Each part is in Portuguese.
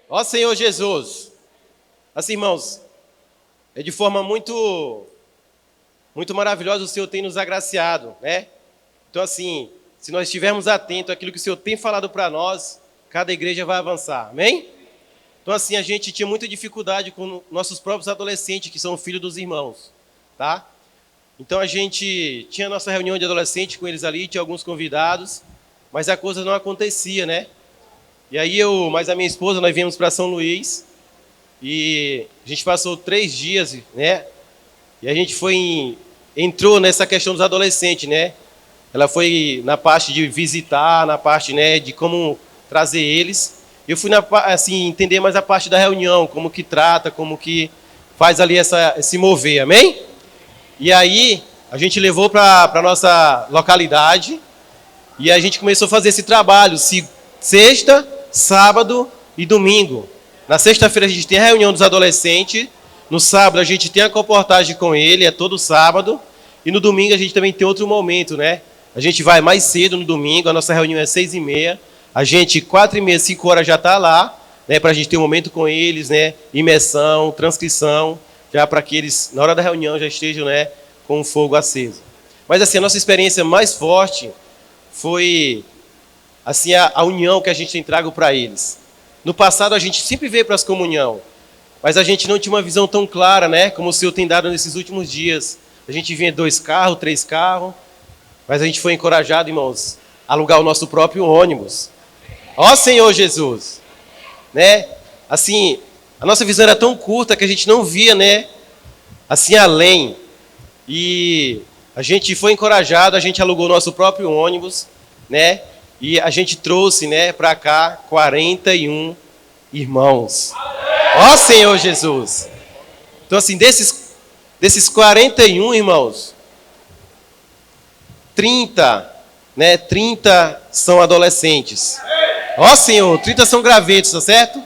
Ó Senhor Jesus. Assim, irmãos, é de forma muito maravilhosa o Senhor tem nos agraciado, né? Então, assim, se nós estivermos atentos àquilo que o Senhor tem falado para nós, cada igreja vai avançar, amém? Então, assim, a gente tinha muita dificuldade com nossos próprios adolescentes, que são filhos dos irmãos, tá? Então, a gente tinha nossa reunião de adolescentes com eles ali, tinha alguns convidados, mas a coisa não acontecia, né? E aí mais a minha esposa, nós viemos para São Luís, e a gente passou 3 dias, né? E a gente entrou nessa questão dos adolescentes, né? Ela foi na parte de visitar, na parte, né, de como trazer eles. Eu fui assim, entender mais a parte da reunião, como que trata, como que faz ali esse mover, amém? E aí a gente levou para a nossa localidade e a gente começou a fazer esse trabalho, sexta, sábado e domingo. Na sexta-feira a gente tem a reunião dos adolescentes, no sábado a gente tem a comportagem com ele, é todo sábado, e no domingo a gente também tem outro momento, né? A gente vai mais cedo no domingo, a nossa reunião é 6h30, a gente 4h30, 5 horas já está lá, né, para a gente ter um momento com eles, né, imersão, transcrição, já para que eles, na hora da reunião, já estejam, né, com o fogo aceso. Mas assim, a nossa experiência mais forte foi assim, a união que a gente tem trago para eles. No passado a gente sempre veio para as comunhão, mas a gente não tinha uma visão tão clara, né, como o Senhor tem dado nesses últimos dias. A gente vinha 2 carros, 3 carros, mas a gente foi encorajado, irmãos, a alugar o nosso próprio ônibus. Ó Senhor Jesus! Né? Assim, a nossa visão era tão curta que a gente não via, né, assim, além. E a gente foi encorajado, a gente alugou o nosso próprio ônibus, né? E a gente trouxe, né, para cá 41 irmãos. Ó Senhor Jesus! Então, assim, desses 41 irmãos, 30 são adolescentes. Ó Senhor, 30 são gravetos, tá certo?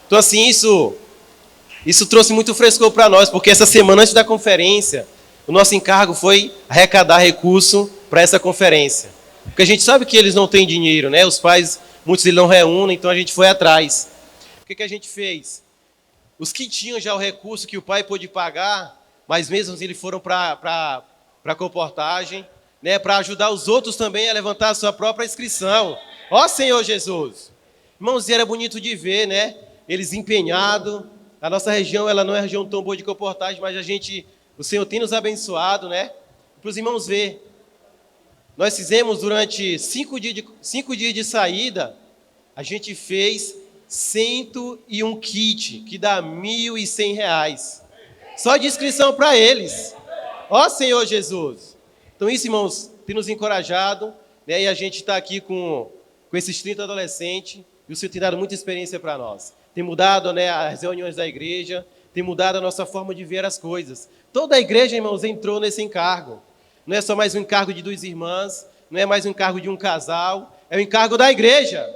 Então, assim, isso trouxe muito frescor para nós, porque essa semana antes da conferência, o nosso encargo foi arrecadar recurso para essa conferência. Porque a gente sabe que eles não têm dinheiro, né? Os pais, muitos deles não reúnem, então a gente foi atrás. O que a gente fez? Os que tinham já o recurso que o pai pôde pagar, mas mesmo eles foram para a comportagem, né? Para ajudar os outros também a levantar a sua própria inscrição. Ó Senhor Jesus! Irmãos, era bonito de ver, né? Eles empenhados. A nossa região, ela não é região tão boa de comportagem, mas o Senhor tem nos abençoado, né? Para os irmãos ver. Nós fizemos durante 5 dias de saída, a gente fez 101 kit, que dá R$ 1.100. Só de inscrição para eles. Ó Senhor Jesus! Então isso, irmãos, tem nos encorajado, né? E a gente está aqui com esses 30 adolescentes, e o Senhor tem dado muita experiência para nós. Tem mudado, né, as reuniões da igreja, tem mudado a nossa forma de ver as coisas. Toda a igreja, irmãos, entrou nesse encargo. Não é só mais um encargo de 2 irmãs, não é mais um encargo de um casal, é o encargo da igreja.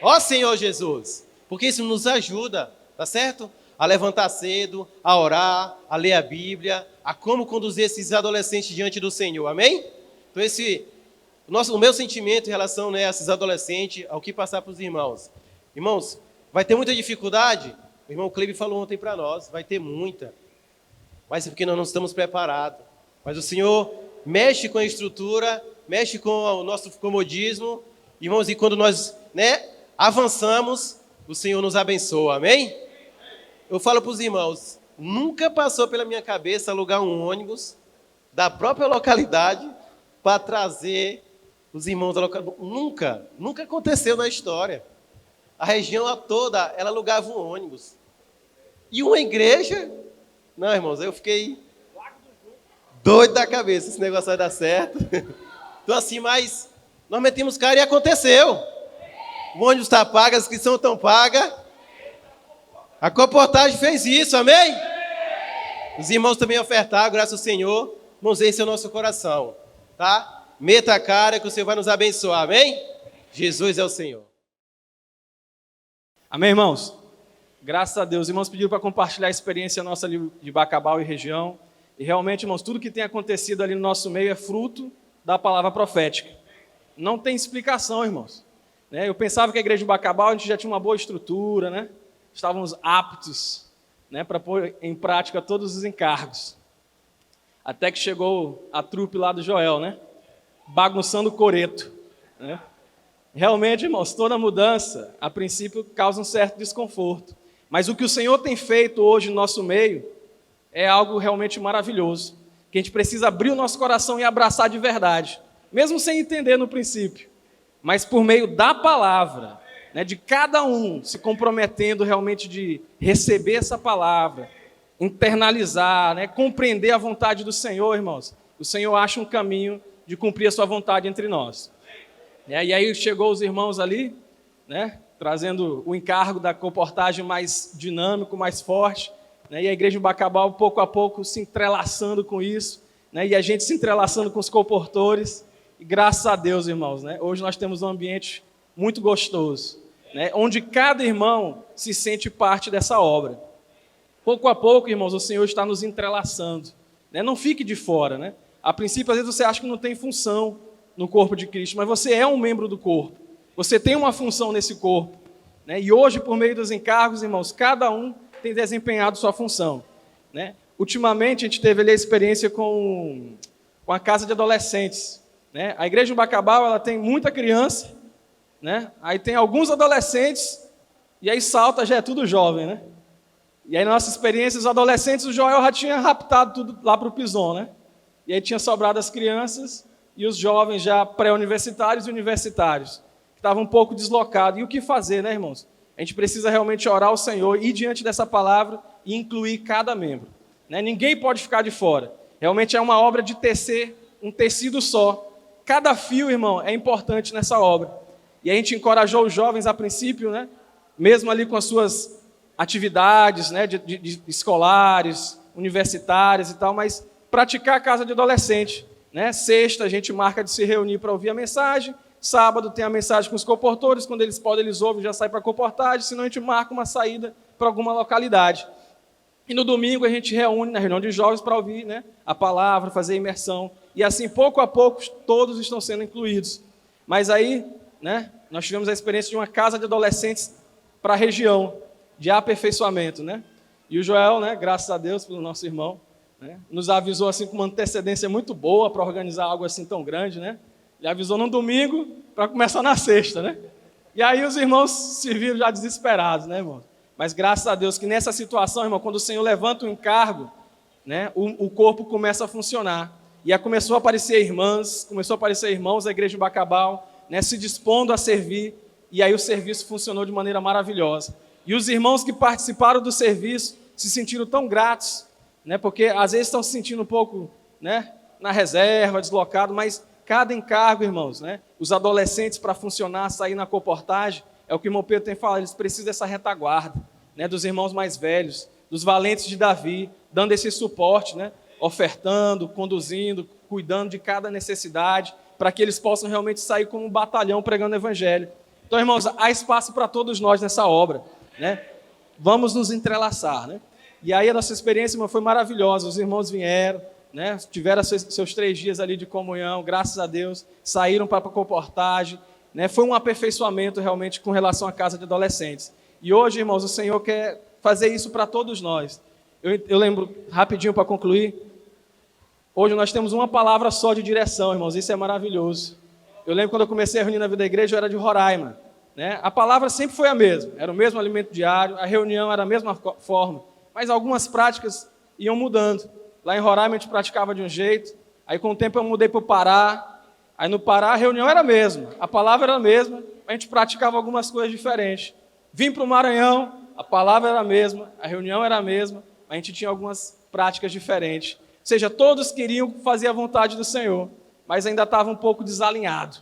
Ó Senhor Jesus! Porque isso nos ajuda, tá certo? A levantar cedo, a orar, a ler a Bíblia, a como conduzir esses adolescentes diante do Senhor, amém? Então o meu sentimento em relação, né, a esses adolescentes, ao que passar para os irmãos. Irmãos, vai ter muita dificuldade? O irmão Cleber falou ontem para nós, vai ter muita. Mas é porque nós não estamos preparados. Mas o Senhor mexe com a estrutura, mexe com o nosso comodismo. Irmãos, e quando nós, né, avançamos, o Senhor nos abençoa, amém? Eu falo para os irmãos, nunca passou pela minha cabeça alugar um ônibus da própria localidade para trazer os irmãos da localidade. Nunca aconteceu na história. A região toda, ela alugava um ônibus. E uma igreja... Não, irmãos, eu fiquei doido da cabeça, esse negócio vai dar certo. Então assim, mas nós metemos cara e aconteceu. O ônibus está pago, as inscrições estão pagas. A comportagem fez isso, amém? Os irmãos também ofertaram, graças ao Senhor. Irmãos, esse é o nosso coração, tá? Meta a cara que o Senhor vai nos abençoar, amém? Jesus é o Senhor. Amém, irmãos? Graças a Deus. Os irmãos pediram para compartilhar a experiência nossa ali de Bacabal e região. E realmente, irmãos, tudo que tem acontecido ali no nosso meio é fruto da palavra profética. Não tem explicação, irmãos. Eu pensava que a igreja de Bacabal a gente já tinha uma boa estrutura, né? estávamos aptos, né, para pôr em prática todos os encargos. Até que chegou a trupe lá do Joel, né? Bagunçando o coreto, né? Realmente, irmãos, toda mudança, a princípio, causa um certo desconforto. Mas o que o Senhor tem feito hoje no nosso meio é algo realmente maravilhoso, que a gente precisa abrir o nosso coração e abraçar de verdade, mesmo sem entender no princípio, mas por meio da palavra, né, de cada um se comprometendo realmente de receber essa palavra, internalizar, né, compreender a vontade do Senhor, irmãos. O Senhor acha um caminho de cumprir a sua vontade entre nós. E aí chegou os irmãos ali, né, trazendo o encargo da comportagem mais dinâmico, mais forte, né, e a igreja de Bacabal, pouco a pouco, se entrelaçando com isso, né, e a gente se entrelaçando com os comportores, e graças a Deus, irmãos, né, hoje nós temos um ambiente muito gostoso, né, onde cada irmão se sente parte dessa obra. Pouco a pouco, irmãos, o Senhor está nos entrelaçando, né, não fique de fora, né, a princípio, às vezes você acha que não tem função no corpo de Cristo, mas você é um membro do corpo, você tem uma função nesse corpo, né? E hoje, por meio dos encargos, irmãos, cada um tem desempenhado sua função, né? Ultimamente, a gente teve ali a experiência com a casa de adolescentes, né? A igreja de Bacabal, ela tem muita criança, né? Aí tem alguns adolescentes, e aí salta, já é tudo jovem, né? E aí, na nossa experiência, os adolescentes, o Joel já tinha raptado tudo lá para o Pison, né? E aí tinha sobrado as crianças e os jovens já pré-universitários e universitários, que estavam um pouco deslocados. E o que fazer, né, irmãos? A gente precisa realmente orar ao Senhor, ir diante dessa palavra e incluir cada membro, né? Ninguém pode ficar de fora. Realmente é uma obra de tecer um tecido só. Cada fio, irmão, é importante nessa obra. E a gente encorajou os jovens a princípio, né? Mesmo ali com as suas atividades, né, de escolares, universitárias e tal, mas praticar a casa de adolescente, né? Sexta a gente marca de se reunir para ouvir a mensagem, sábado tem a mensagem com os comportores, quando eles podem, eles ouvem, já sai para a comportagem, senão a gente marca uma saída para alguma localidade. E no domingo a gente reúne na reunião de jovens para ouvir, né, a palavra, fazer a imersão, e assim, pouco a pouco, todos estão sendo incluídos. Mas aí, né, nós tivemos a experiência de uma casa de adolescentes para a região, de aperfeiçoamento, né? E o Joel, né, graças a Deus, pelo nosso irmão, né, nos avisou assim com uma antecedência muito boa para organizar algo assim tão grande, né? Ele avisou no domingo para começar na sexta, né? E aí os irmãos se viram já desesperados, né, irmão? Mas graças a Deus que nessa situação, irmão, quando o Senhor levanta um encargo, né, o corpo começa a funcionar. E aí começou a aparecer irmãs, começou a aparecer irmãos da igreja de Bacabal, né, se dispondo a servir, e aí o serviço funcionou de maneira maravilhosa. E os irmãos que participaram do serviço se sentiram tão gratos, né, porque às vezes estão se sentindo um pouco, né, na reserva, deslocado, mas cada encargo, irmãos, né, os adolescentes para funcionar, sair na comportagem, é o que o irmão Pedro tem falado, eles precisam dessa retaguarda, né, dos irmãos mais velhos, dos valentes de Davi, dando esse suporte, né, ofertando, conduzindo, cuidando de cada necessidade, para que eles possam realmente sair como um batalhão pregando o evangelho. Então, irmãos, há espaço para todos nós nessa obra, né? Vamos nos entrelaçar, né? E aí a nossa experiência, irmão, foi maravilhosa. Os irmãos vieram, né? Tiveram seus 3 dias ali de comunhão, graças a Deus, saíram para a comportagem, né? Foi um aperfeiçoamento realmente com relação à casa de adolescentes. E hoje, irmãos, o Senhor quer fazer isso para todos nós. Eu lembro, rapidinho para concluir, hoje nós temos uma palavra só de direção, irmãos, isso é maravilhoso. Eu lembro quando eu comecei a reunir na Vida da Igreja, eu era de Roraima, né? A palavra sempre foi a mesma, era o mesmo alimento diário, a reunião era a mesma forma, mas algumas práticas iam mudando. Lá em Roraima a gente praticava de um jeito, aí com o tempo eu mudei para o Pará, aí no Pará a reunião era a mesma, a palavra era a mesma, a gente praticava algumas coisas diferentes. Vim para o Maranhão, a palavra era a mesma, a reunião era a mesma, a gente tinha algumas práticas diferentes. Ou seja, todos queriam fazer a vontade do Senhor, mas ainda estava um pouco desalinhado.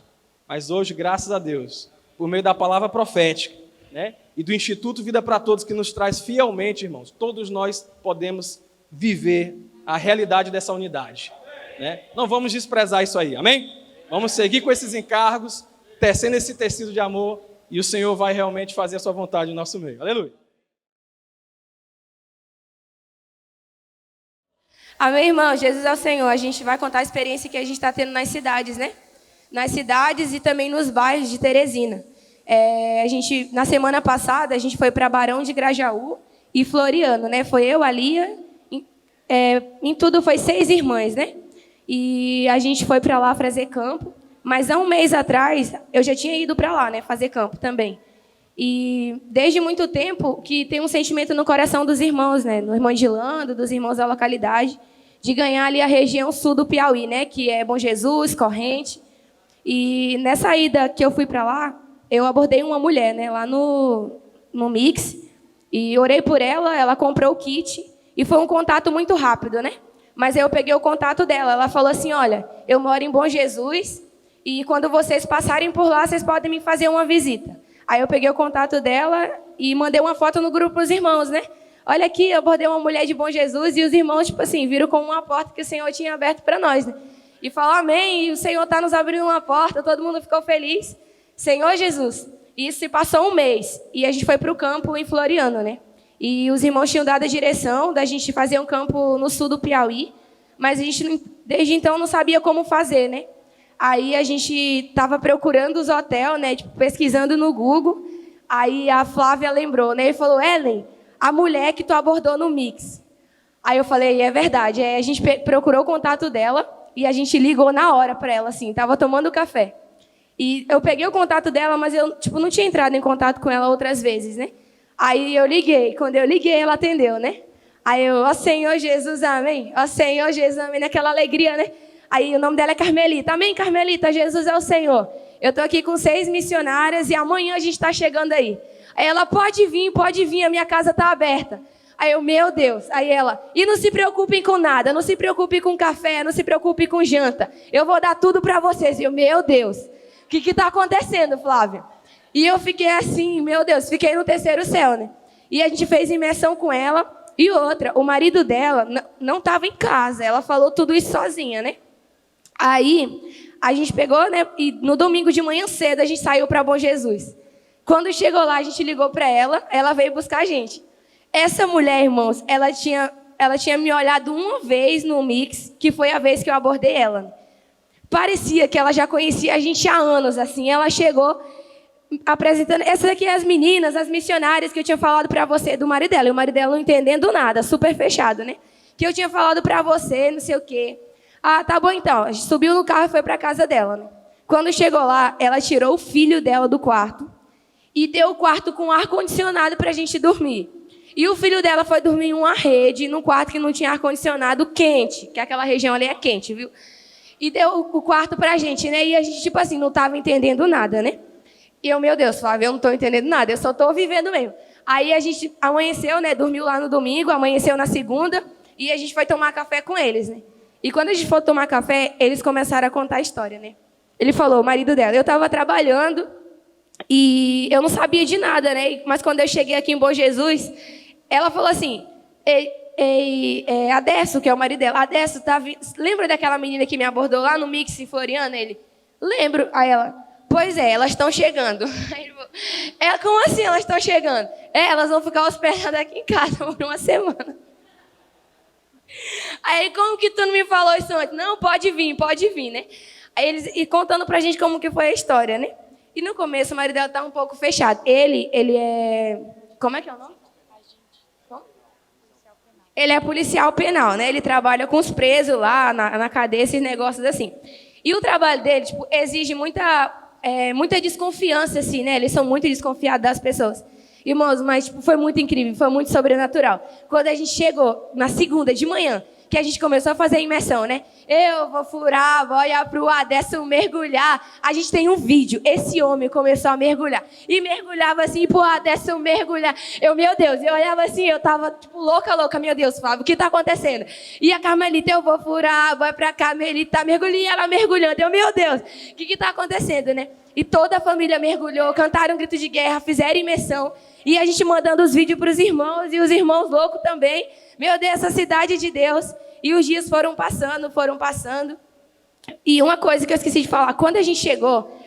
Mas hoje, graças a Deus, por meio da palavra profética, né, e do Instituto Vida para Todos, que nos traz fielmente, irmãos, todos nós podemos viver a realidade dessa unidade, né? Não vamos desprezar isso aí, amém? Vamos seguir com esses encargos, tecendo esse tecido de amor, e o Senhor vai realmente fazer a sua vontade no nosso meio. Aleluia! Amém, irmão? Jesus é o Senhor. A gente vai contar a experiência que a gente está tendo nas cidades, né? Nas cidades e também nos bairros de Teresina. Na semana passada, a gente foi para Barão de Grajaú e Floriano, né? Foi eu, a Lia, em tudo foi 6 irmãs, né? E a gente foi para lá fazer campo. Mas há um mês atrás, eu já tinha ido para lá, né? Fazer campo também. E desde muito tempo que tem um sentimento no coração dos irmãos, né? No irmão de Lando, dos irmãos da localidade, de ganhar ali a região sul do Piauí, né? Que é Bom Jesus, Corrente. E nessa ida que eu fui para lá, eu abordei uma mulher, né? Lá no Mix. E orei por ela, ela comprou o kit. E foi um contato muito rápido, né? Mas aí eu peguei o contato dela. Ela falou assim, olha, eu moro em Bom Jesus e quando vocês passarem por lá, vocês podem me fazer uma visita. Aí eu peguei o contato dela e mandei uma foto no grupo dos irmãos, né? Olha aqui, eu abordei uma mulher de Bom Jesus e os irmãos, tipo assim, viram como uma porta que o Senhor tinha aberto para nós, né? E falou amém, e o Senhor está nos abrindo uma porta, todo mundo ficou feliz. Senhor Jesus. E isso se passou um mês e a gente foi para o campo em Floriano, né? E os irmãos tinham dado a direção da gente fazer um campo no sul do Piauí, mas a gente, desde então, não sabia como fazer, né? Aí a gente estava procurando os hotéis, né? Tipo, pesquisando no Google. Aí a Flávia lembrou, né? E falou, Ellen, a mulher que tu abordou no Mix. Aí eu falei, é verdade. Aí a gente procurou o contato dela e a gente ligou na hora para ela, assim, estava tomando café. E eu peguei o contato dela, mas eu não tinha entrado em contato com ela outras vezes, né? Aí eu liguei. Quando eu liguei, ela atendeu, né? Aí eu, ó Senhor Jesus, amém. Ó Senhor Jesus, amém. Naquela alegria, né? Aí o nome dela é Carmelita. Amém, Carmelita, Jesus é o Senhor. Eu estou aqui com 6 missionárias e amanhã a gente está chegando aí. Aí ela, pode vir, a minha casa está aberta. Aí eu, meu Deus. Aí ela, e não se preocupem com nada, não se preocupe com café, não se preocupe com janta. Eu vou dar tudo para vocês. E eu, meu Deus, o que está acontecendo, Flávia? E eu fiquei assim, meu Deus, fiquei no 3º céu, né? E a gente fez imersão com ela. E outra, o marido dela não estava em casa, ela falou tudo isso sozinha, né? Aí, a gente pegou, né? E no domingo de manhã cedo, a gente saiu para Bom Jesus. Quando chegou lá, a gente ligou para ela veio buscar a gente. Essa mulher, irmãos, ela tinha me olhado uma vez no Mix, que foi a vez que eu abordei ela. Parecia que ela já conhecia a gente há anos, assim. Ela chegou apresentando... Essas aqui as meninas, as missionárias que eu tinha falado para você do marido dela. E o marido dela não entendendo nada, super fechado, né? Que eu tinha falado para você, não sei o quê. Ah, tá bom então. A gente subiu no carro e foi para casa dela, né? Quando chegou lá, ela tirou o filho dela do quarto e deu o quarto com ar-condicionado para a gente dormir. E o filho dela foi dormir em uma rede, num quarto que não tinha ar-condicionado quente, que aquela região ali é quente, viu? E deu o quarto pra gente, né? E a gente, tipo assim, não estava entendendo nada, né? E eu, meu Deus, Flávia, eu não estou entendendo nada, eu só estou vivendo mesmo. Aí a gente amanheceu, né? Dormiu lá no domingo, amanheceu na segunda, e a gente foi tomar café com eles, né? E quando a gente foi tomar café, eles começaram a contar a história, né? Ele falou, o marido dela, eu estava trabalhando e eu não sabia de nada, né? Mas quando eu cheguei aqui em Bom Jesus, ela falou assim, Adesso, que é o marido dela, Adesso, lembra daquela menina que me abordou lá no Mix em Floriano? Ele, lembro. Aí ela, pois é, elas estão chegando. Aí ele falou, como assim elas estão chegando? Elas vão ficar hospedadas aqui em casa por uma semana. Aí, como que tu não me falou isso antes? Não, pode vir, né? Aí eles e contando pra gente como que foi a história, né? E no começo o marido dela tá um pouco fechado. Ele é... Como é que é o nome? Ele é policial penal, né? Ele trabalha com os presos lá na cadeia, esses negócios assim. E o trabalho dele, tipo, exige muita desconfiança, assim, né? Eles são muito desconfiados das pessoas. Irmãos, mas tipo, foi muito incrível, foi muito sobrenatural. Quando a gente chegou na segunda de manhã, que a gente começou a fazer a imersão, né? Eu vou furar, vou olhar para o Adesso mergulhar. A gente tem um vídeo. Esse homem começou a mergulhar. E mergulhava assim, pro Adesso mergulhar. Eu, meu Deus, eu olhava assim, eu tava tipo louca. Meu Deus, Flávio, o que tá acontecendo? E a Carmelita, eu vou furar, vai pra Carmelita, mergulhar. E ela mergulhando. Eu, meu Deus, o que tá acontecendo, né? E toda a família mergulhou, cantaram um grito de guerra, fizeram imersão. E a gente mandando os vídeos para os irmãos, e os irmãos loucos também. Meu Deus, essa cidade de Deus. E os dias foram passando. E uma coisa que eu esqueci de falar, quando a gente chegou,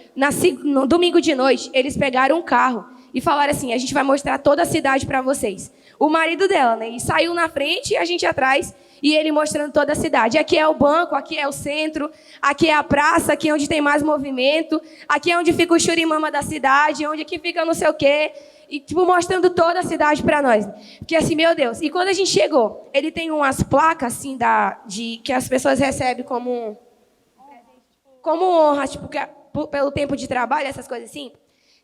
no domingo de noite, eles pegaram um carro e falaram assim, a gente vai mostrar toda a cidade para vocês. O marido dela, né? E saiu na frente e a gente atrás. E ele mostrando toda a cidade. Aqui é o banco, aqui é o centro, aqui é a praça, aqui é onde tem mais movimento, aqui é onde fica o churimama da cidade, onde aqui fica não sei o quê. E, tipo, mostrando toda a cidade para nós. Porque, assim, meu Deus. E quando a gente chegou, ele tem umas placas, assim, que as pessoas recebem como honra, tipo, pelo tempo de trabalho, essas coisas assim.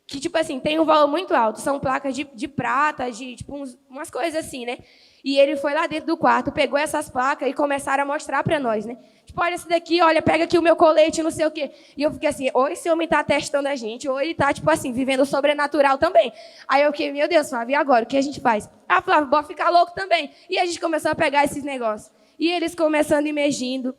Que, tipo assim, tem um valor muito alto. São placas de prata, tipo, umas coisas assim, né? E ele foi lá dentro do quarto, pegou essas placas e começaram a mostrar para nós, né? Tipo, olha esse daqui, olha, pega aqui o meu colete, não sei o quê. E eu fiquei assim, ou esse homem está testando a gente, ou ele está, tipo assim, vivendo o sobrenatural também. Aí eu fiquei, meu Deus, Flávio, e agora? O que a gente faz? Ah, Flávio, bora ficar louco também. E a gente começou a pegar esses negócios. E eles começando imergindo.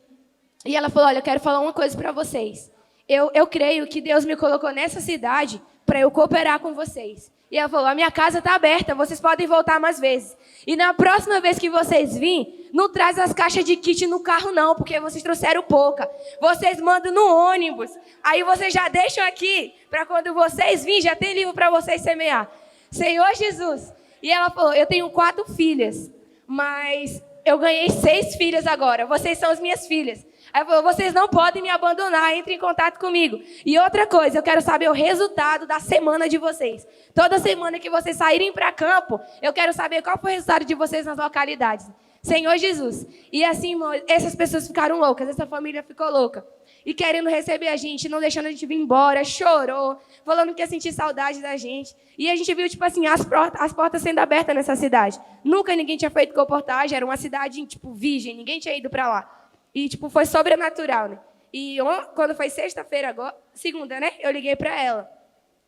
E ela falou, olha, eu quero falar uma coisa para vocês. Eu creio que Deus me colocou nessa cidade para eu cooperar com vocês. E ela falou, a minha casa está aberta, vocês podem voltar mais vezes. E na próxima vez que vocês virem, não traz as caixas de kit no carro não, porque vocês trouxeram pouca. Vocês mandam no ônibus. Aí vocês já deixam aqui, para quando vocês virem, já tem livro para vocês semear. Senhor Jesus. E ela falou, eu tenho 4 filhas, mas eu ganhei 6 filhas agora. Vocês são as minhas filhas. Aí falou, vocês não podem me abandonar, entre em contato comigo. E outra coisa, eu quero saber o resultado da semana de vocês. Toda semana que vocês saírem para campo, eu quero saber qual foi o resultado de vocês nas localidades. Senhor Jesus. E assim, essas pessoas ficaram loucas, essa família ficou louca. E querendo receber a gente, não deixando a gente vir embora, chorou, falando que ia sentir saudade da gente. E a gente viu, tipo assim, as portas sendo abertas nessa cidade. Nunca ninguém tinha feito comportagem, era uma cidade, tipo, virgem, ninguém tinha ido para lá. E, tipo, foi sobrenatural, né? E quando foi sexta-feira, segunda, né? Eu liguei para ela.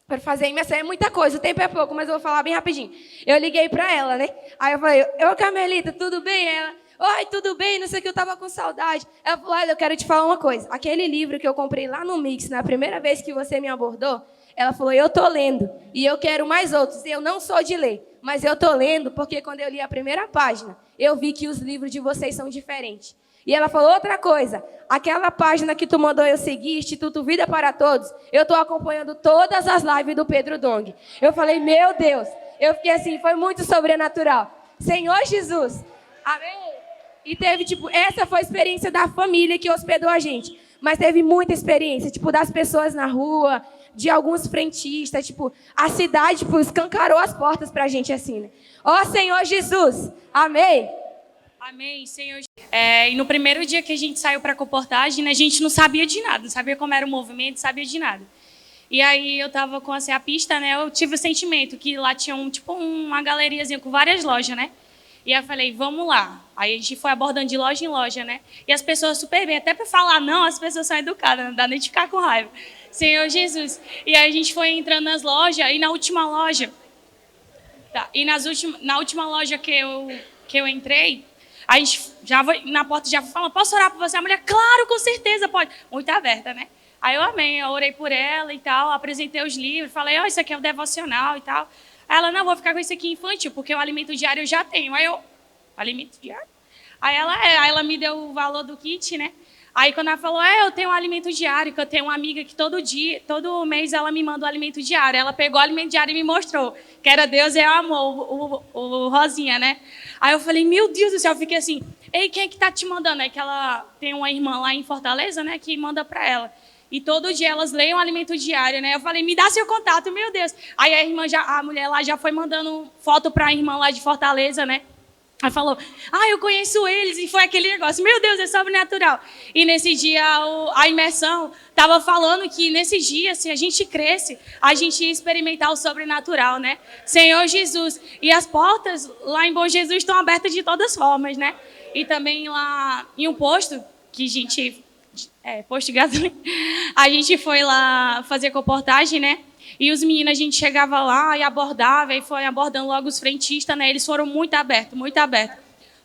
Para fazer imersão. É muita coisa, o tempo é pouco, mas eu vou falar bem rapidinho. Eu liguei para ela, né? Aí eu falei, Carmelita, tudo bem? Ela, oi, tudo bem? Não sei o que, eu tava com saudade. Ela falou, olha, eu quero te falar uma coisa. Aquele livro que eu comprei lá no Mix, na primeira vez que você me abordou, ela falou, eu tô lendo. E eu quero mais outros. Eu não sou de ler, mas eu tô lendo porque quando eu li a primeira página, eu vi que os livros de vocês são diferentes. E ela falou outra coisa, aquela página que tu mandou eu seguir, Instituto Vida para Todos, eu estou acompanhando todas as lives do Pedro Dong. Eu falei, meu Deus, eu fiquei assim, foi muito sobrenatural. Senhor Jesus, amém? E teve, tipo, essa foi a experiência da família que hospedou a gente. Mas teve muita experiência, tipo, das pessoas na rua, de alguns frentistas, tipo, a cidade, tipo, escancarou as portas pra gente assim, né? Ó Senhor Jesus, amém? Amém, Senhor. E no primeiro dia que a gente saiu para a comportagem, né, a gente não sabia de nada, não sabia como era o movimento, não sabia de nada. E aí eu estava com a pista, né, eu tive o sentimento que lá tinha uma galeriazinha com várias lojas, né? E aí eu falei, vamos lá. Aí a gente foi abordando de loja em loja, né? E as pessoas super bem, até para falar não, as pessoas são educadas, não dá nem de ficar com raiva. Senhor Jesus. E aí a gente foi entrando nas lojas, e na última loja, na última loja que eu entrei, a gente já na porta já falou, posso orar por você? A mulher, claro, com certeza pode. Muito aberta, né? Aí eu amei, eu orei por ela e tal, apresentei os livros, falei, isso aqui é o devocional e tal. Aí ela, não, vou ficar com esse aqui infantil, porque o alimento diário eu já tenho. Aí eu, alimento diário? Aí ela me deu o valor do kit, né? Aí quando ela falou, eu tenho um alimento diário, que eu tenho uma amiga que todo mês ela me manda o alimento diário. Ela pegou o alimento diário e me mostrou, que era Deus é amor, o Rosinha, né? Aí eu falei, meu Deus do céu, eu fiquei assim, ei, quem é que tá te mandando? É que ela tem uma irmã lá em Fortaleza, né, que manda para ela. E todo dia elas leem o alimento diário, né? Eu falei, me dá seu contato, meu Deus. Aí a mulher lá já foi mandando foto para a irmã lá de Fortaleza, né? Aí falou, eu conheço eles, e foi aquele negócio, meu Deus, é sobrenatural. E nesse dia, a imersão estava falando que nesse dia, se a gente cresce, a gente ia experimentar o sobrenatural, né? Senhor Jesus. E as portas lá em Bom Jesus estão abertas de todas formas, né? E também lá em um posto, que a gente, posto de gasolina, a gente foi lá fazer comportagem, né? E os meninos, a gente chegava lá e abordava, e foi abordando logo os frentistas, né? Eles foram muito abertos, muito abertos.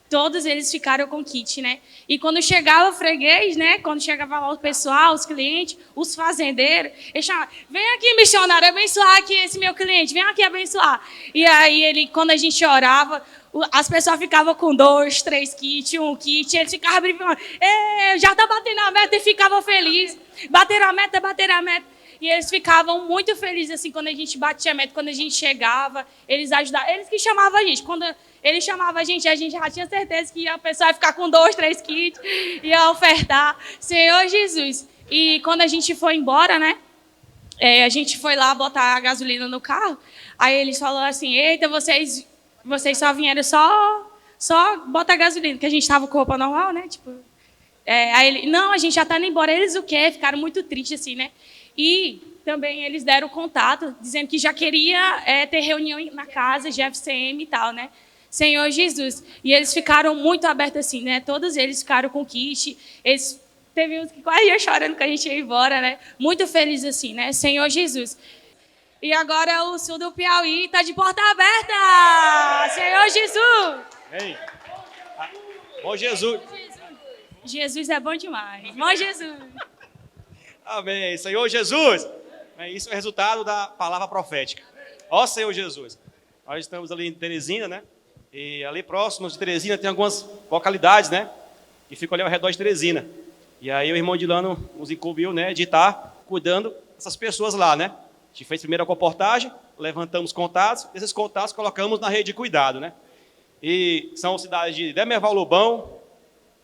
Todos eles ficaram com kit, né? E quando chegava o freguês, né? Quando chegava lá o pessoal, os clientes, os fazendeiros, eles chamavam, vem aqui, missionário, abençoar aqui esse meu cliente, vem aqui abençoar. E aí, quando a gente orava, as pessoas ficavam com 2, 3 kits, 1 kit, eles ficavam brincando, já tá batendo a meta, e ficavam felizes. Bateram a meta. E eles ficavam muito felizes, assim, quando a gente batia meta, quando a gente chegava, eles ajudavam. Eles que chamavam a gente. Quando eles chamavam a gente já tinha certeza que a pessoa ia ficar com 2, 3 kits, ia ofertar. Senhor Jesus. E quando a gente foi embora, né? A gente foi lá botar a gasolina no carro. Aí eles falaram assim, eita, vocês só vieram só botar gasolina, que a gente estava com roupa normal, né? Tipo, aí ele, não, a gente já está indo embora. Eles o quê? Ficaram muito tristes, assim, né? E também eles deram contato, dizendo que já queria ter reunião na casa, GFCM e tal, né? Senhor Jesus. E eles ficaram muito abertos, assim, né? Todos eles ficaram com kit. Teve uns que quase iam chorando que a gente ia embora, né? Muito felizes, assim, né? Senhor Jesus. E agora o sul do Piauí está de porta aberta! Senhor Jesus! Ei. Bom Jesus. Jesus é bom demais. Bom Jesus. Amém. Senhor Jesus. Isso é resultado da palavra profética. Ó Senhor Jesus. Nós estamos ali em Teresina, né? E ali próximo de Teresina tem algumas localidades, né? Que ficam ali ao redor de Teresina. E aí o irmão Dilano nos incumbiu, né? De estar cuidando dessas pessoas lá, né? A gente fez primeiro a comportagem, levantamos contatos, esses contatos colocamos na rede de cuidado, né? E são cidades de Demerval Lobão,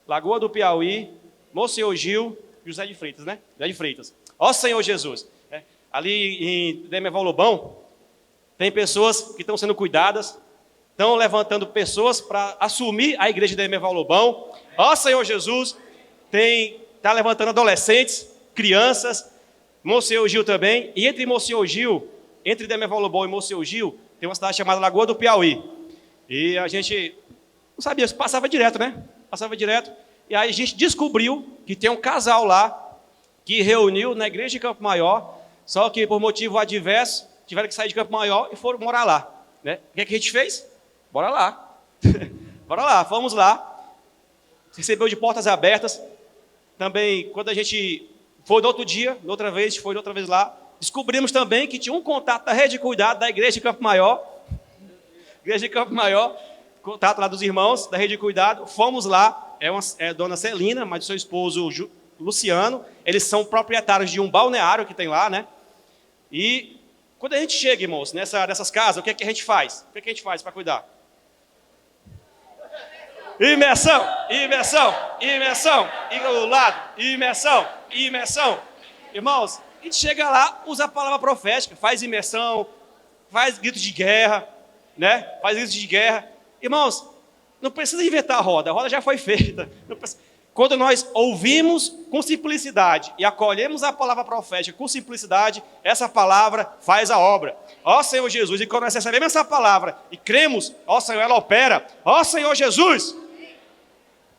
Lagoa do Piauí, Monsenhor Gil e José de Freitas, né? José de Freitas. Ó Senhor Jesus. Ali em Demerval Lobão, tem pessoas que estão sendo cuidadas, estão levantando pessoas para assumir a igreja de Demerval Lobão. Ó Senhor Jesus, está levantando adolescentes, crianças, Monsenhor Gil também, e entre Monsenhor Gil, entre Demerval Lobão e Monsenhor Gil, tem uma cidade chamada Lagoa do Piauí. E a gente não sabia, passava direto, né? Passava direto. E aí a gente descobriu que tem um casal lá que reuniu na igreja de Campo Maior, só que por motivo adverso, tiveram que sair de Campo Maior e foram morar lá, né? O que é que a gente fez? Bora lá. Bora lá, fomos lá. Recebeu de portas abertas. Também, quando a gente foi no outro dia, outra vez lá, descobrimos também que tinha um contato da rede de cuidado da igreja de Campo Maior. Igreja de Campo Maior, contato lá dos irmãos da rede de cuidado. Fomos lá, é a dona Celina, mas do seu esposo Luciano. Eles são proprietários de um balneário que tem lá, né? E quando a gente chega, irmãos, nessas casas, o que é que a gente faz? O que é que a gente faz para cuidar? Imersão, imersão, imersão, e do lado, imersão, imersão. Irmãos, a gente chega lá, usa a palavra profética, faz imersão, faz gritos de guerra, né? Faz gritos de guerra. Irmãos, não precisa inventar a roda já foi feita. Quando nós ouvimos com simplicidade e acolhemos a palavra profética com simplicidade, essa palavra faz a obra. Ó Senhor Jesus, e quando nós recebemos essa palavra e cremos, ó Senhor, ela opera. Ó Senhor Jesus.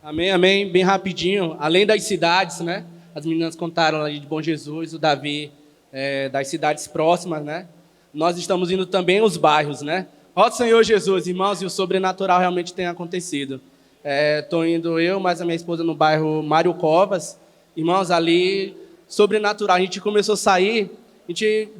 Amém, amém. Bem rapidinho, além das cidades, né? As meninas contaram ali de Bom Jesus, o Davi, das cidades próximas, né? Nós estamos indo também aos bairros, né? Ó Senhor Jesus, irmãos, e o sobrenatural realmente tem acontecido. Estou indo eu, mais a minha esposa, no bairro Mário Covas. Irmãos, ali, sobrenatural. A gente começou a sair, a gente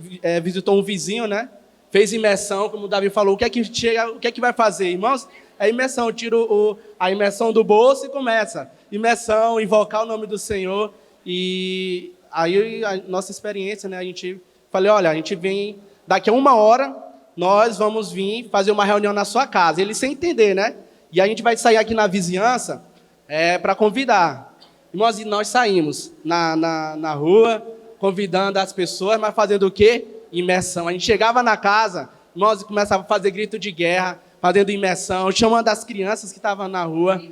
visitou um vizinho, né? Fez imersão, como o Davi falou. O que é que vai fazer, irmãos? É imersão. Tiro a imersão do bolso e começa. Imersão, invocar o nome do Senhor. E aí, a nossa experiência, né? A gente falei, olha, a gente vem daqui a 1 hora, nós vamos vir fazer uma reunião na sua casa. Ele sem entender, né? E a gente vai sair aqui na vizinhança para convidar. Irmãos, e nós saímos na rua, convidando as pessoas, mas fazendo o quê? Imersão. A gente chegava na casa, irmãos, e começava a fazer grito de guerra, fazendo imersão, chamando as crianças que estavam na rua.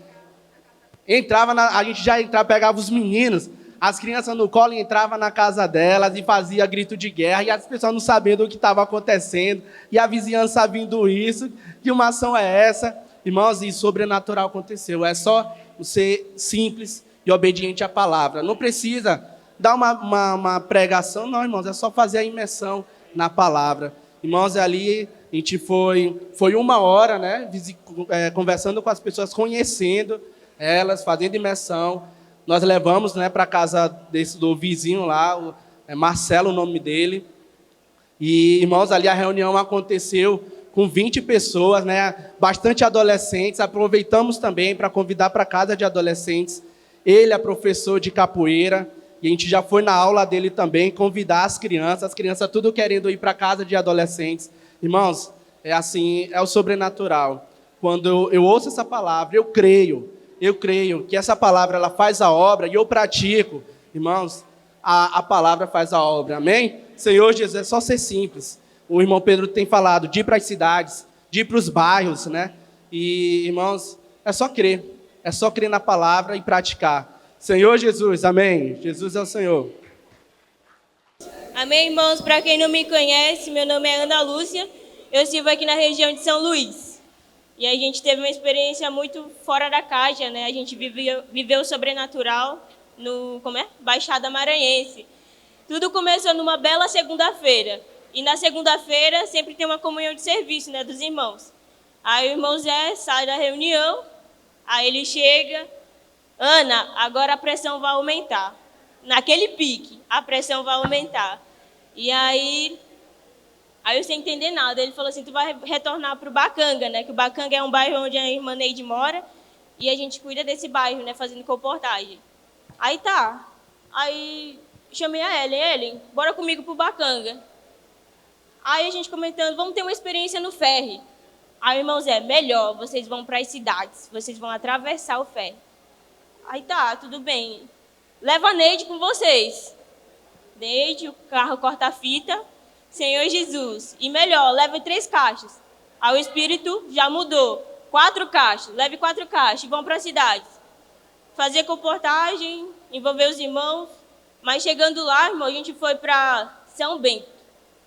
A gente já entrava, pegava os meninos, as crianças no colo, entrava na casa delas e fazia grito de guerra, e as pessoas não sabendo o que estava acontecendo, e a vizinhança vindo isso, que uma ação é essa? Irmãos, e sobrenatural aconteceu. É só ser simples e obediente à palavra. Não precisa dar uma pregação, não, irmãos. É só fazer a imersão na palavra. Irmãos, ali a gente foi 1 hora, né? Conversando com as pessoas, conhecendo elas, fazendo imersão. Nós levamos, né, para a casa do vizinho lá, Marcelo, o nome dele. E, irmãos, ali a reunião aconteceu com 20 pessoas, né? Bastante adolescentes. Aproveitamos também para convidar para a casa de adolescentes. Ele é professor de capoeira, E a gente já foi na aula dele também convidar as crianças tudo querendo ir para casa de adolescentes. Irmãos, é assim, é o sobrenatural. Quando eu ouço essa palavra, eu creio que essa palavra ela faz a obra e eu pratico. Irmãos, a palavra faz a obra, amém? Senhor Jesus, é só ser simples. O irmão Pedro tem falado de ir para as cidades, de ir para os bairros, né? E, irmãos, é só crer na palavra e praticar. Senhor Jesus, amém. Jesus é o Senhor. Amém, irmãos. Para quem não me conhece, meu nome é Ana Lúcia. Eu sirvo aqui na região de São Luís. E a gente teve uma experiência muito fora da caixa, né? A gente viveu o sobrenatural no Baixada Maranhense. Tudo começou numa bela segunda-feira. E na segunda-feira sempre tem uma comunhão de serviço, né, dos irmãos. Aí o irmão Zé sai da reunião, aí ele chega: Ana, agora a pressão vai aumentar. Naquele pique, a pressão vai aumentar. E aí eu sem entender nada, ele falou assim: tu vai retornar para o Bacanga, né? Que o Bacanga é um bairro onde a irmã Neide mora, e a gente cuida desse bairro, né? Fazendo comportagem. Aí tá. Aí chamei a Ellen, bora comigo pro Bacanga. Aí a gente comentando, vamos ter uma experiência no ferry. Aí o irmão Zé: melhor, vocês vão para as cidades, vocês vão atravessar o ferry. Aí tá, tudo bem. Leva a Neide com vocês. Neide, o carro corta-fita. Senhor Jesus. E melhor, leve 3 caixas. Aí o Espírito já mudou. 4 caixas, leve 4 caixas e vão para as cidades. Fazer comportagem, envolver os irmãos. Mas chegando lá, irmão, a gente foi para São Bento.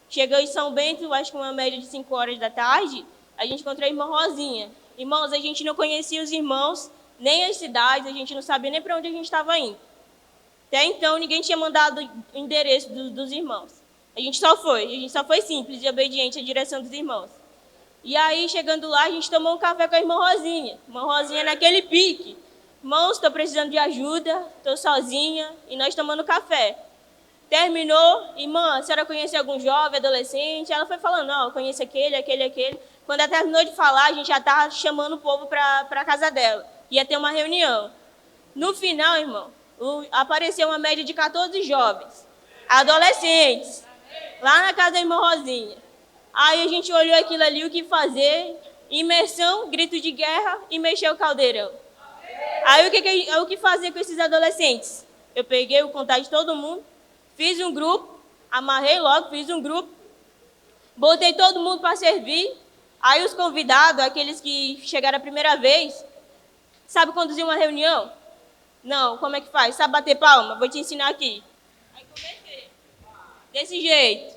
Chegou em São Bento, acho que uma média de 5 horas da tarde, a gente encontrou a irmã Rosinha. Irmãos, a gente não conhecia os irmãos, nem as cidades, a gente não sabia nem para onde a gente estava indo. Até então, ninguém tinha mandado o endereço dos irmãos. A gente só foi simples e obediente à direção dos irmãos. E aí, chegando lá, a gente tomou um café com a irmã Rosinha. Irmã Rosinha naquele pique: irmãos, estou precisando de ajuda, estou sozinha, e nós tomando café. Terminou: irmã, a senhora conhece algum jovem, adolescente? Ela foi falando: não, eu conheço aquele. Quando ela terminou de falar, a gente já estava chamando o povo para a casa dela. Ia ter uma reunião. No final, irmão, apareceu uma média de 14 jovens, adolescentes, lá na casa da irmã Rosinha. Aí a gente olhou aquilo ali, o que fazer? Imersão, grito de guerra e mexeu o caldeirão. Aí o que fazer com esses adolescentes? Eu peguei o contato de todo mundo, fiz um grupo, amarrei logo, fiz um grupo, botei todo mundo para servir. Aí os convidados, aqueles que chegaram a primeira vez, sabe conduzir uma reunião? Não, como é que faz? Sabe bater palma? Vou te ensinar aqui. Aí comecei. Desse jeito.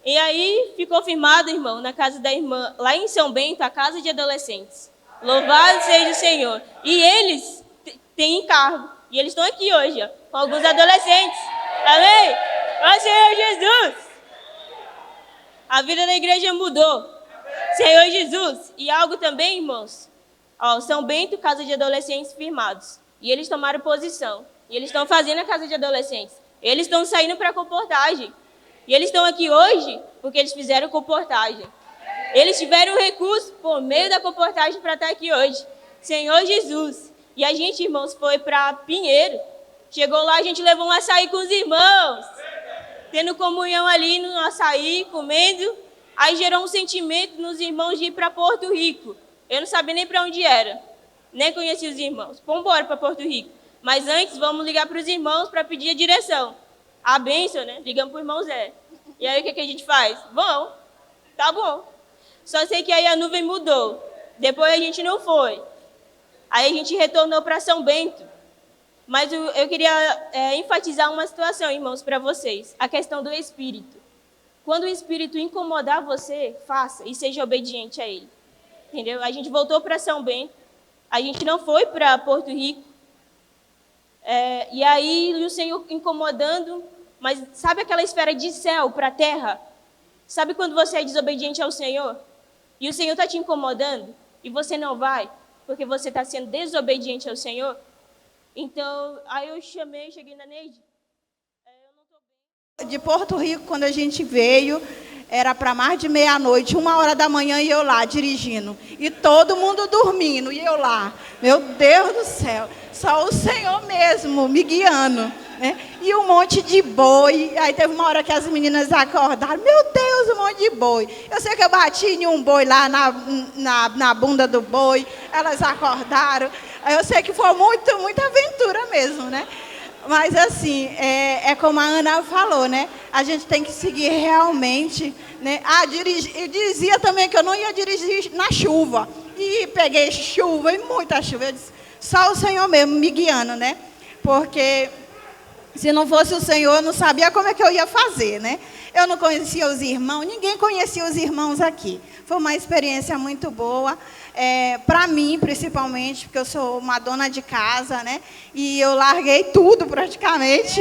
E aí ficou firmado, irmão, na casa da irmã, lá em São Bento, a casa de adolescentes. Louvado seja o Senhor. E eles têm encargo. E eles estão aqui hoje, ó, com alguns adolescentes. Amém? Ó Senhor Jesus. A vida da igreja mudou. Senhor Jesus. E algo também, irmãos. Ó, São Bento, casa de adolescentes firmados. E eles tomaram posição. E eles estão fazendo a casa de adolescentes. Eles estão saindo para a comportagem. E eles estão aqui hoje porque eles fizeram comportagem. Eles tiveram recurso por meio da comportagem para estar aqui hoje. Senhor Jesus. E a gente, irmãos, foi para Pinheiro. Chegou lá, a gente levou um açaí com os irmãos. Tendo comunhão ali no açaí, comendo. Aí gerou um sentimento nos irmãos de ir para Porto Rico. Eu não sabia nem para onde era. Nem conhecia os irmãos. Vamos embora para Porto Rico. Mas antes, vamos ligar para os irmãos para pedir a direção. A bênção, né? Ligamos para o irmão Zé. E aí, o que a gente faz? Vamos. Tá bom. Só sei que aí a nuvem mudou. Depois a gente não foi. Aí a gente retornou para São Bento. Mas eu queria enfatizar uma situação, irmãos, para vocês. A questão do Espírito. Quando o Espírito incomodar você, faça e seja obediente a ele. Entendeu? A gente voltou para São Bento. A gente não foi para Porto Rico. E aí o Senhor incomodando. Mas sabe aquela esfera de céu para a terra? Sabe quando você é desobediente ao Senhor? E o Senhor está te incomodando? E você não vai? Porque você está sendo desobediente ao Senhor? Então, aí eu cheguei na Neide. De Porto Rico, quando a gente veio, era para mais de meia-noite, 1h da manhã, e eu lá dirigindo. E todo mundo dormindo, e eu lá. Meu Deus do céu, só o Senhor mesmo me guiando. né? E um monte de boi. Aí teve uma hora que as meninas acordaram. Meu Deus, um monte de boi. Eu sei que eu bati em um boi lá na bunda do boi. Elas acordaram. Aí eu sei que foi muita aventura mesmo, né? Mas assim, é como a Ana falou, né? A gente tem que seguir realmente, né? Eu dizia também que eu não ia dirigir na chuva. E peguei chuva, e muita chuva. Eu disse, só o Senhor mesmo me guiando, né? Porque se não fosse o Senhor, eu não sabia como é que eu ia fazer, né? Eu não conhecia os irmãos, ninguém conhecia os irmãos aqui. Foi uma experiência muito boa, para mim, principalmente, porque eu sou uma dona de casa, né? E eu larguei tudo, praticamente,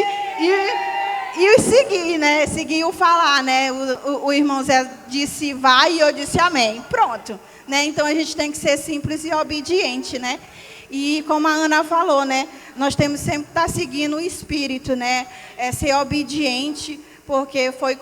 e segui, né? Segui o falar, né? O irmão Zé disse vai e eu disse amém. Pronto, né? Então, a gente tem que ser simples e obediente, né? E como a Ana falou, né? Nós temos sempre que estar seguindo o Espírito, né? Ser obediente, porque foi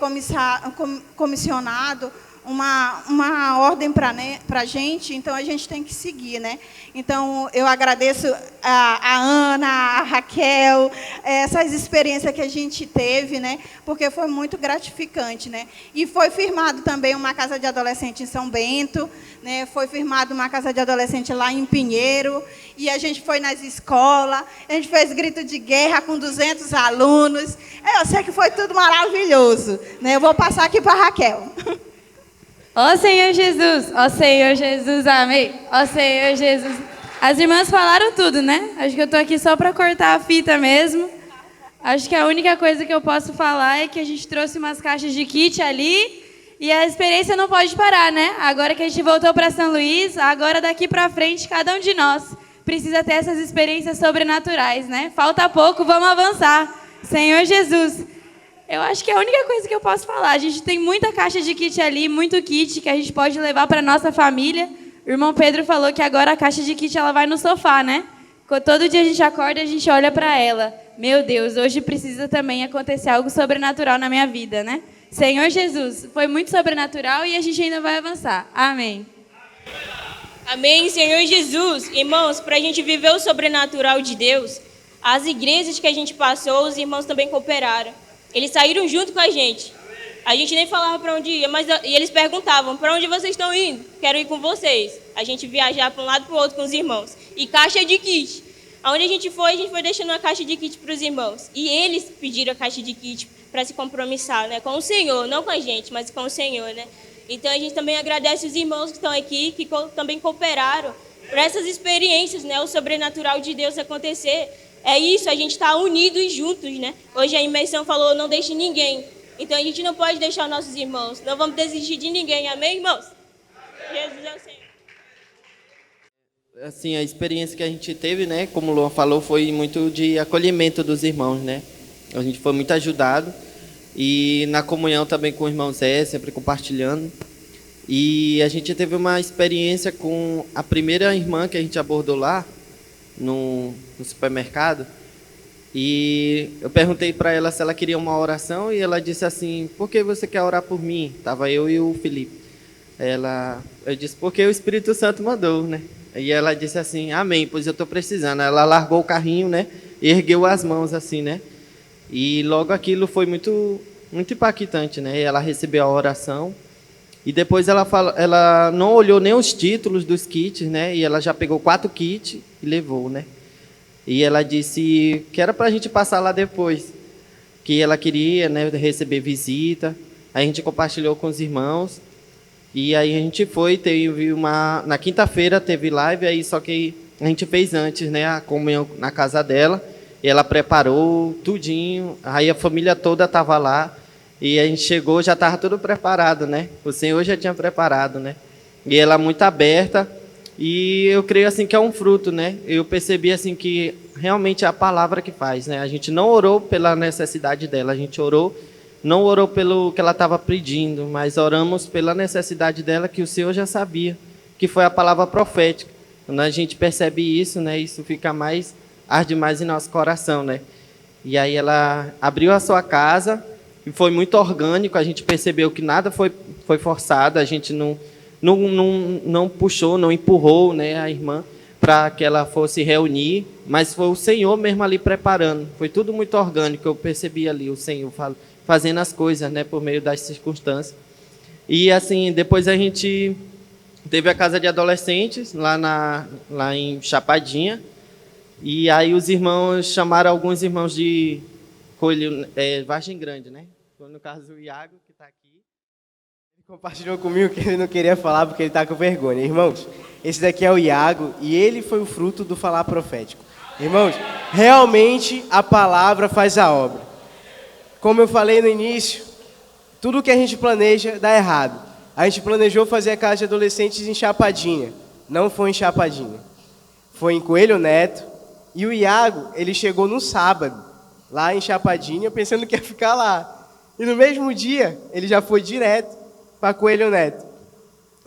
comissionado uma ordem para a gente, então a gente tem que seguir, né? Então, eu agradeço a Ana, a Raquel, essas experiências que a gente teve, né? Porque foi muito gratificante, né? E foi firmado também uma casa de adolescente em São Bento, né? Foi firmado uma casa de adolescente lá em Pinheiro, e a gente foi nas escolas, a gente fez grito de guerra com 200 alunos. Eu sei que foi tudo maravilhoso, né? Eu vou passar aqui para a Raquel. Ó Senhor Jesus, ó Senhor Jesus, amém. Ó Senhor Jesus. As irmãs falaram tudo, né? Acho que eu estou aqui só para cortar a fita mesmo. Acho que a única coisa que eu posso falar é que a gente trouxe umas caixas de kit ali e a experiência não pode parar, né? Agora que a gente voltou para São Luís, agora daqui para frente, cada um de nós precisa ter essas experiências sobrenaturais, né? Falta pouco, vamos avançar. Senhor Jesus. Eu acho que é a única coisa que eu posso falar. A gente tem muita caixa de kit ali, muito kit que a gente pode levar para nossa família. O irmão Pedro falou que agora a caixa de kit ela vai no sofá, né? Todo dia a gente acorda e a gente olha para ela. Meu Deus, hoje precisa também acontecer algo sobrenatural na minha vida, né? Senhor Jesus, foi muito sobrenatural e a gente ainda vai avançar. Amém. Amém, Senhor Jesus. Irmãos, para a gente viver o sobrenatural de Deus, as igrejas que a gente passou, os irmãos também cooperaram. Eles saíram junto com a gente. A gente nem falava para onde ia, e eles perguntavam, para onde vocês estão indo? Quero ir com vocês. A gente viajar para um lado e para o outro com os irmãos. E caixa de kit. Aonde a gente foi deixando uma caixa de kit para os irmãos. E eles pediram a caixa de kit para se compromissar, né? Com o Senhor, não com a gente, mas com o Senhor, né? Então a gente também agradece os irmãos que estão aqui, que também cooperaram para essas experiências, né? O sobrenatural de Deus acontecer. É isso, a gente está unidos e juntos, né? Hoje a imersão falou, não deixe ninguém. Então a gente não pode deixar os nossos irmãos. Não vamos desistir de ninguém, amém, irmãos? Jesus é o Senhor. Assim, a experiência que a gente teve, né? Como o Luan falou, foi muito de acolhimento dos irmãos, né? A gente foi muito ajudado. E na comunhão também com o irmão Zé, sempre compartilhando. E a gente teve uma experiência com a primeira irmã que a gente abordou lá, no supermercado, e eu perguntei para ela se ela queria uma oração e ela disse assim, por que você quer orar por mim? Tava eu e o Felipe. Eu disse, porque o Espírito Santo mandou, né? E ela disse assim, amém, pois eu estou precisando. Ela largou o carrinho, né? E ergueu as mãos assim, né? E logo aquilo foi muito impactante, né? E ela recebeu a oração. E depois ela não olhou nem os títulos dos kits, né? E ela já pegou 4 kits e levou, né? E ela disse que era para a gente passar lá depois, que ela queria, né, receber visita. Aí a gente compartilhou com os irmãos. E aí a gente foi, na quinta-feira teve live, aí só que a gente fez antes, né, a comunhão na casa dela. E ela preparou tudinho, aí a família toda estava lá. E a gente chegou, já estava tudo preparado, né? O Senhor já tinha preparado, né? E ela muito aberta. E eu creio assim que é um fruto, né? Eu percebi assim que realmente é a palavra que faz, né? A gente não orou pela necessidade dela, a gente não orou pelo que ela estava pedindo, mas oramos pela necessidade dela que o Senhor já sabia, que foi a palavra profética. Quando a gente percebe isso, né? Isso arde mais em nosso coração, né? E aí ela abriu a sua casa. E foi muito orgânico, a gente percebeu que nada foi forçado, a gente não puxou, não empurrou, né, a irmã, para que ela fosse reunir, mas foi o Senhor mesmo ali preparando. Foi tudo muito orgânico, eu percebi ali o Senhor fazendo as coisas, né, por meio das circunstâncias. E assim, depois a gente teve a casa de adolescentes lá em Chapadinha, e aí os irmãos chamaram alguns irmãos de Vargem Grande, né? No caso o Iago, que está aqui. Ele compartilhou comigo que ele não queria falar porque ele está com vergonha. Irmãos, esse daqui é o Iago e ele foi o fruto do falar profético. Irmãos, realmente a palavra faz a obra. Como eu falei no início, tudo que a gente planeja dá errado. A gente planejou fazer a casa de adolescentes em Chapadinha. Não foi em Chapadinha. Foi em Coelho Neto. E o Iago, ele chegou no sábado, lá em Chapadinha, pensando que ia ficar lá. E no mesmo dia, ele já foi direto para Coelho Neto.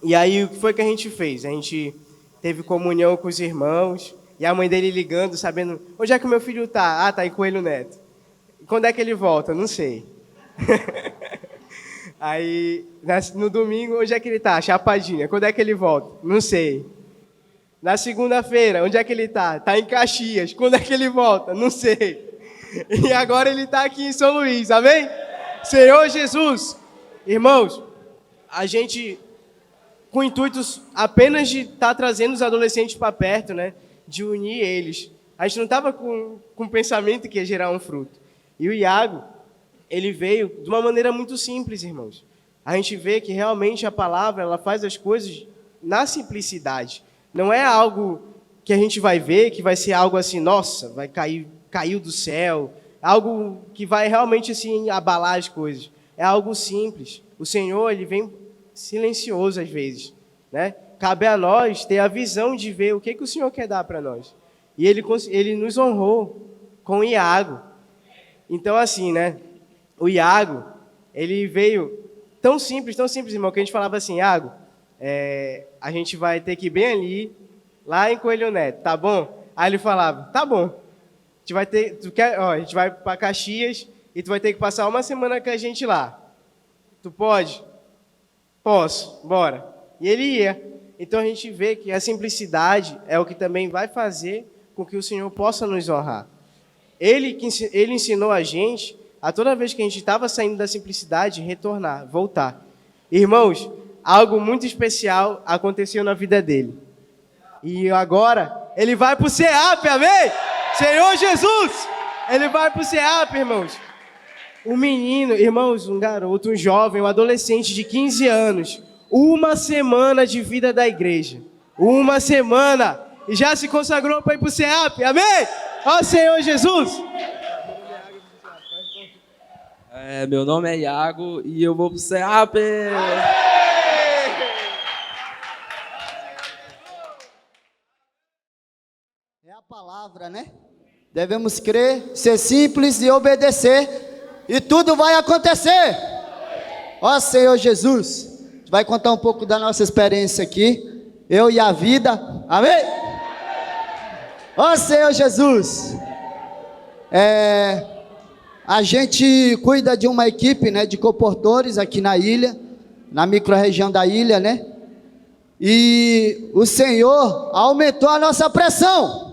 E aí, o que foi que a gente fez? A gente teve comunhão com os irmãos, e a mãe dele ligando, sabendo, onde é que o meu filho está? Ah, está em Coelho Neto. Quando é que ele volta? Não sei. Aí, no domingo, onde é que ele está? Chapadinha. Quando é que ele volta? Não sei. Na segunda-feira, onde é que ele está? Está em Caxias. Quando é que ele volta? Não sei. E agora ele está aqui em São Luís, amém? Senhor Jesus. Irmãos, a gente, com intuitos apenas de estar trazendo os adolescentes para perto, né? De unir eles. A gente não estava com o pensamento que ia gerar um fruto. E o Iago, ele veio de uma maneira muito simples, irmãos. A gente vê que realmente a palavra, ela faz as coisas na simplicidade. Não é algo que a gente vai ver, que vai ser algo assim, nossa, vai caiu do céu, algo que vai realmente assim abalar as coisas. É algo simples. O Senhor, ele vem silencioso às vezes, né? Cabe a nós ter a visão de ver o que o Senhor quer dar para nós. E ele nos honrou com o Iago. Então, assim, né? O Iago, ele veio tão simples, irmão, que a gente falava assim, Iago, a gente vai ter que ir bem ali, lá em Coelho Neto, tá bom? Aí ele falava, tá bom. A gente vai para Caxias e tu vai ter que passar uma semana com a gente lá. Tu pode? Posso, bora. E ele ia. Então a gente vê que a simplicidade é o que também vai fazer com que o Senhor possa nos honrar. Ele ensinou a gente a toda vez que a gente estava saindo da simplicidade, retornar, voltar. Irmãos, algo muito especial aconteceu na vida dele. E agora, ele vai para o CEAP, amém? Senhor Jesus! Ele vai para o CEAP, irmãos. Um menino, irmãos, um garoto, um jovem, um adolescente de 15 anos. Uma semana de vida da igreja. Uma semana. E já se consagrou para ir para o CEAP, amém? Ó Senhor Jesus! Meu nome é Iago e eu vou pro CEAP. É a palavra, né? Devemos crer, ser simples e obedecer, e tudo vai acontecer. Ó Senhor Jesus, a gente vai contar um pouco da nossa experiência aqui, eu e a vida, amém? Ó Senhor Jesus, a gente cuida de uma equipe, né, de comportores aqui na ilha, na micro-região da ilha, né? E o Senhor aumentou a nossa pressão.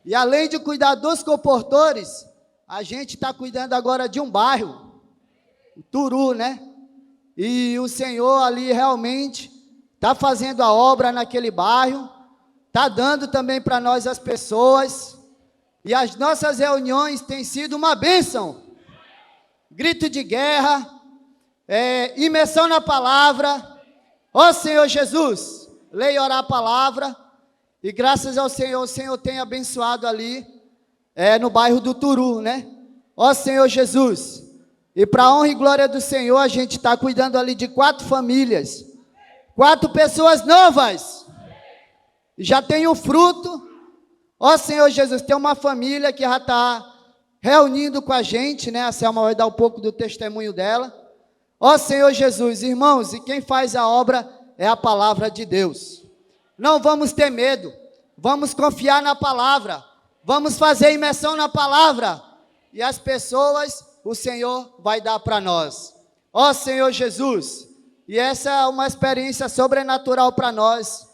E além de cuidar dos comportores, a gente está cuidando agora de um bairro, Turu, né? E o Senhor ali realmente está fazendo a obra naquele bairro, está dando também para nós as pessoas. E as nossas reuniões têm sido uma bênção. Grito de guerra, imersão na palavra. Ó Senhor Jesus, leia e orar a palavra. E graças ao Senhor, o Senhor tem abençoado ali, no bairro do Turu, né? Ó Senhor Jesus. E para a honra e glória do Senhor, a gente está cuidando ali de 4 famílias. 4 pessoas novas. Já tem o fruto. Ó Senhor Jesus, tem uma família que já está reunindo com a gente, né? A Selma vai dar um pouco do testemunho dela. Ó Senhor Jesus, irmãos, e quem faz a obra é a palavra de Deus. Não vamos ter medo, vamos confiar na palavra, vamos fazer imersão na palavra, e as pessoas o Senhor vai dar para nós. Ó Senhor Jesus, e essa é uma experiência sobrenatural para nós,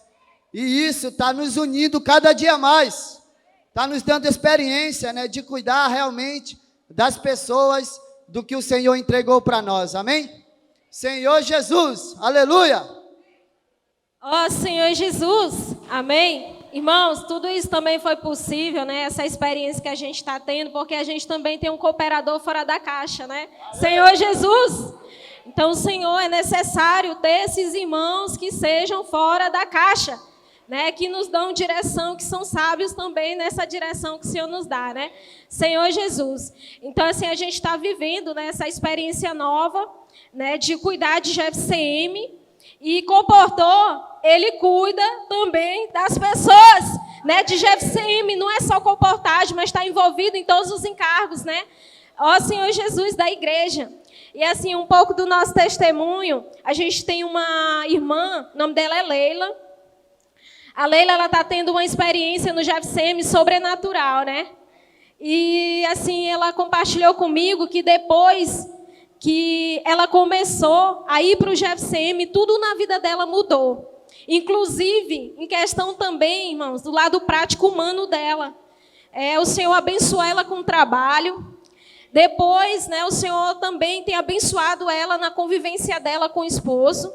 E isso está nos unindo cada dia mais. Está nos dando experiência, né, de cuidar realmente das pessoas, do que o Senhor entregou para nós. Amém? Senhor Jesus, aleluia! Ó Senhor Jesus, amém? Irmãos, tudo isso também foi possível, né? Essa experiência que a gente está tendo, porque a gente também tem um cooperador fora da caixa, né? Senhor Jesus! Então, Senhor, é necessário ter esses irmãos que sejam fora da caixa, né? Que nos dão direção, que são sábios também nessa direção que o Senhor nos dá, né? Senhor Jesus. Então, assim, a gente está vivendo, né, essa experiência nova, né, de cuidar de GFCM. E comportor, ele cuida também das pessoas, né, de GFCM. Não é só comportagem, mas está envolvido em todos os encargos, né? Ó Senhor Jesus da igreja. E assim, um pouco do nosso testemunho, a gente tem uma irmã, o nome dela é Leila. A Leila, ela está tendo uma experiência no GFCM sobrenatural, né? E assim, ela compartilhou comigo que depois que ela começou a ir para o GFCM, tudo na vida dela mudou. Inclusive, em questão também, irmãos, do lado prático humano dela. O Senhor abençoou ela com o trabalho. Depois, né, o Senhor também tem abençoado ela na convivência dela com o esposo.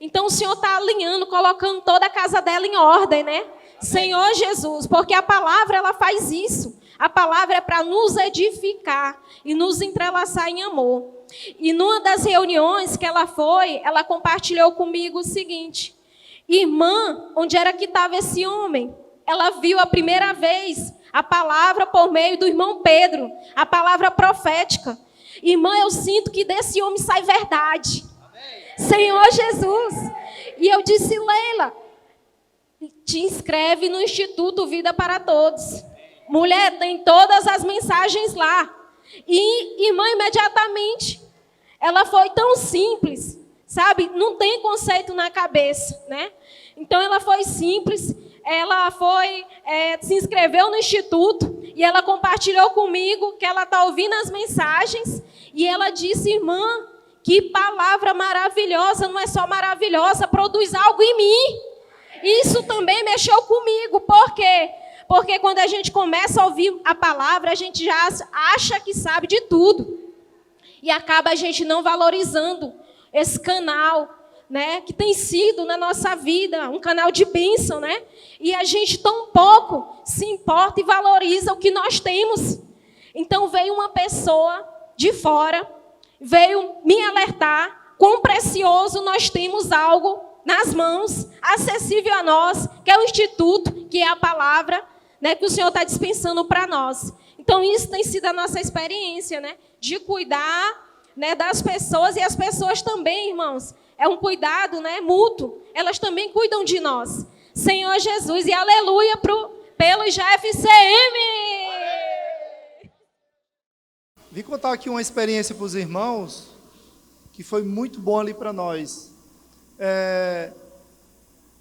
Então, o Senhor está alinhando, colocando toda a casa dela em ordem, né? Senhor Jesus, porque a palavra, ela faz isso. A palavra é para nos edificar e nos entrelaçar em amor. E numa das reuniões que ela foi, ela compartilhou comigo o seguinte: irmã, onde era que estava esse homem? Ela viu a primeira vez a palavra por meio do irmão Pedro, a palavra profética. Irmã, eu sinto que desse homem sai verdade. Amém. Senhor Jesus. E eu disse, Leila, te inscreve no Instituto Vida para Todos. Mulher, tem todas as mensagens lá. E, irmã, imediatamente, ela foi tão simples, sabe? Não tem conceito na cabeça, né? Então, ela foi simples, ela foi, se inscreveu no Instituto, e ela compartilhou comigo que ela está ouvindo as mensagens, e ela disse, irmã, que palavra maravilhosa, não é só maravilhosa, produz algo em mim. Isso também mexeu comigo, por quê? Porque quando a gente começa a ouvir a palavra, a gente já acha que sabe de tudo. E acaba a gente não valorizando esse canal, né, que tem sido na nossa vida um canal de bênção, né? E a gente tão pouco se importa e valoriza o que nós temos. Então veio uma pessoa de fora, veio me alertar quão precioso nós temos algo nas mãos, acessível a nós, que é o Instituto, que é a palavra, né, que o Senhor está dispensando para nós. Então, isso tem sido a nossa experiência, né, de cuidar, né, das pessoas, e as pessoas também, irmãos, é um cuidado, né, mútuo. Elas também cuidam de nós. Senhor Jesus, e aleluia pelo GFCM! Vim contar aqui uma experiência para os irmãos, que foi muito bom ali para nós.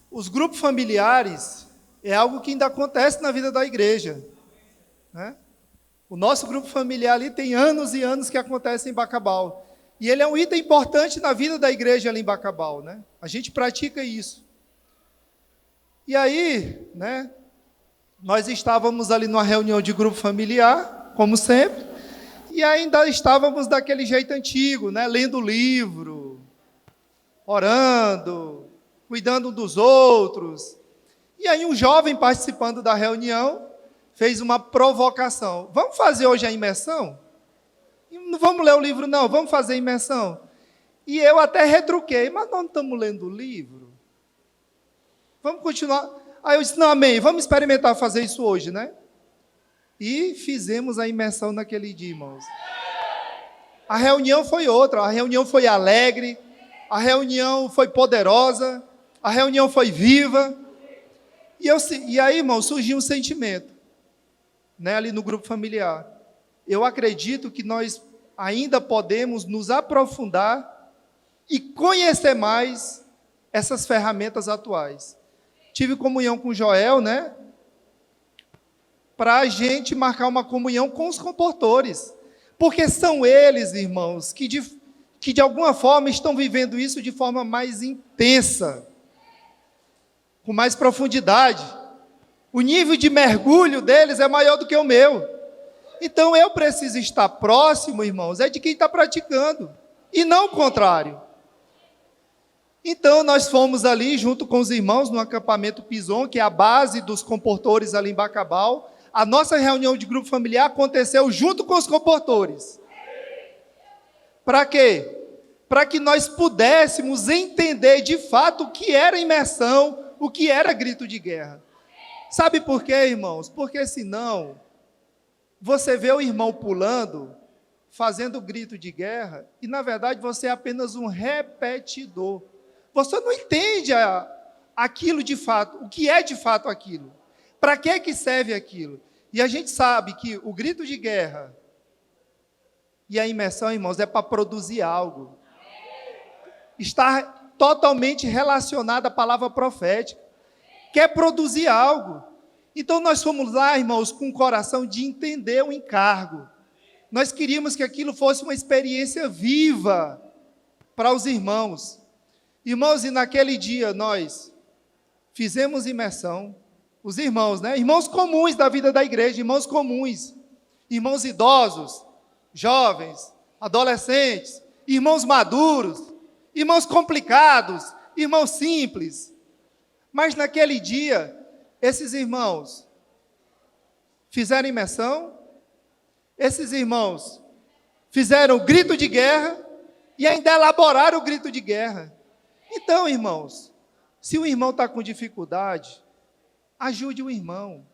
Os grupos familiares é algo que ainda acontece na vida da igreja, né? O nosso grupo familiar ali tem anos e anos que acontece em Bacabal. E ele é um item importante na vida da igreja ali em Bacabal, né? A gente pratica isso. E aí, né, nós estávamos ali numa reunião de grupo familiar, como sempre, e ainda estávamos daquele jeito antigo, né? Lendo livro, orando, cuidando dos outros. E aí um jovem participando da reunião fez uma provocação. Vamos fazer hoje a imersão? Não vamos ler o livro, não, vamos fazer a imersão. E eu até retruquei, mas nós não estamos lendo o livro. Vamos continuar. Aí eu disse, não, amém, vamos experimentar fazer isso hoje, né? E fizemos a imersão naquele dia, irmãos. A reunião foi outra, a reunião foi alegre, a reunião foi poderosa, a reunião foi viva. E aí, irmão, surgiu um sentimento, né, ali no grupo familiar. Eu acredito que nós ainda podemos nos aprofundar e conhecer mais essas ferramentas atuais. Tive comunhão com o Joel, né, para a gente marcar uma comunhão com os comportores. Porque são eles, irmãos, que de alguma forma estão vivendo isso de forma mais intensa, com mais profundidade. O nível de mergulho deles é maior do que o meu. Então eu preciso estar próximo, irmãos, é de quem está praticando, e não o contrário. Então nós fomos ali junto com os irmãos no acampamento Pison, que é a base dos comportores ali em Bacabal. A nossa reunião de grupo familiar aconteceu junto com os comportores. Para quê? Para que nós pudéssemos entender de fato o que era imersão, o que era grito de guerra. Sabe por quê, irmãos? Porque senão você vê o irmão pulando, fazendo grito de guerra, e na verdade você é apenas um repetidor. Você não entende aquilo de fato, o que é de fato aquilo. Para que serve aquilo? E a gente sabe que o grito de guerra e a imersão, irmãos, é para produzir algo. Está totalmente relacionado à palavra profética. Quer produzir algo. Então nós fomos lá, irmãos, com o coração de entender o encargo. Nós queríamos que aquilo fosse uma experiência viva para os irmãos. Irmãos, e naquele dia nós fizemos imersão. Os irmãos, né? Irmãos comuns da vida da igreja, irmãos comuns. Irmãos idosos, jovens, adolescentes, irmãos maduros, irmãos complicados, irmãos simples. Mas naquele dia, esses irmãos fizeram imersão, esses irmãos fizeram o grito de guerra e ainda elaboraram o grito de guerra. Então, irmãos, se o irmão está com dificuldade, ajude o irmão.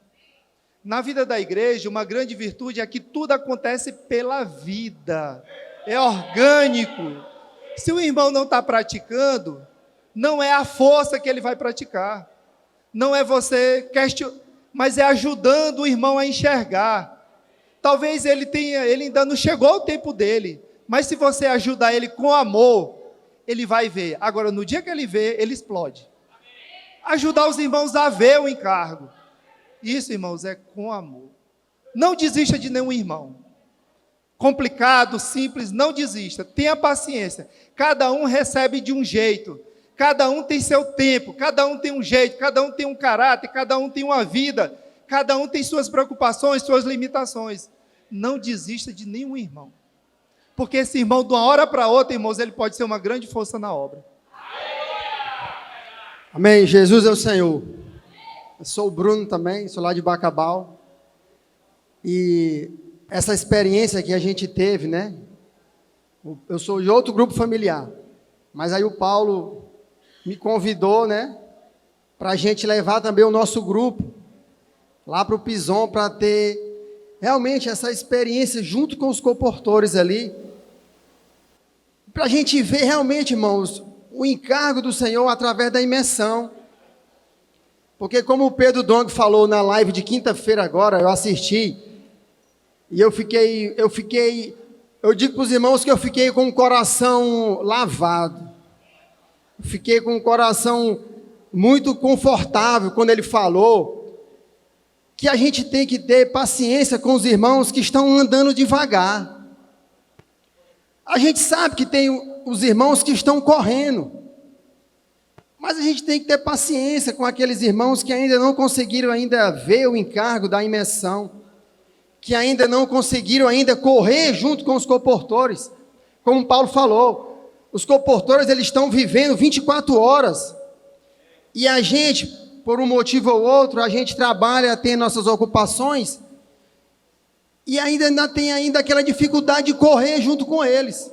Na vida da igreja, uma grande virtude é que tudo acontece pela vida, é orgânico. Se o irmão não está praticando, não é a força que ele vai praticar, não é você mas é ajudando o irmão a enxergar. Talvez ele ainda não chegou o tempo dele, mas se você ajudar ele com amor, ele vai ver. Agora, no dia que ele vê, ele explode. Ajudar os irmãos a ver o encargo. Isso, irmãos, é com amor. Não desista de nenhum irmão. Complicado, simples, não desista. Tenha paciência. Cada um recebe de um jeito. Cada um tem seu tempo. Cada um tem um jeito. Cada um tem um caráter. Cada um tem uma vida. Cada um tem suas preocupações, suas limitações. Não desista de nenhum irmão. Porque esse irmão, de uma hora para outra, irmãos, ele pode ser uma grande força na obra. Amém. Jesus é o Senhor. Eu sou o Bruno também, sou lá de Bacabal. E essa experiência que a gente teve, né? Eu sou de outro grupo familiar. Mas aí o Paulo me convidou, né? Para a gente levar também o nosso grupo lá para o Pison, para ter realmente essa experiência junto com os comportores ali. Para a gente ver realmente, irmãos, o encargo do Senhor através da imersão. Porque como o Pedro Dong falou na live de quinta-feira agora, eu assisti, e eu digo para os irmãos que eu fiquei com o coração lavado. Fiquei com o coração muito confortável quando ele falou que a gente tem que ter paciência com os irmãos que estão andando devagar. A gente sabe que tem os irmãos que estão correndo, mas a gente tem que ter paciência com aqueles irmãos que ainda não conseguiram ainda ver o encargo da imersão, que ainda não conseguiram ainda correr junto com os comportores. Como Paulo falou, os comportores eles estão vivendo 24 horas, e a gente, por um motivo ou outro, a gente trabalha, tem nossas ocupações, e ainda tem aquela dificuldade de correr junto com eles.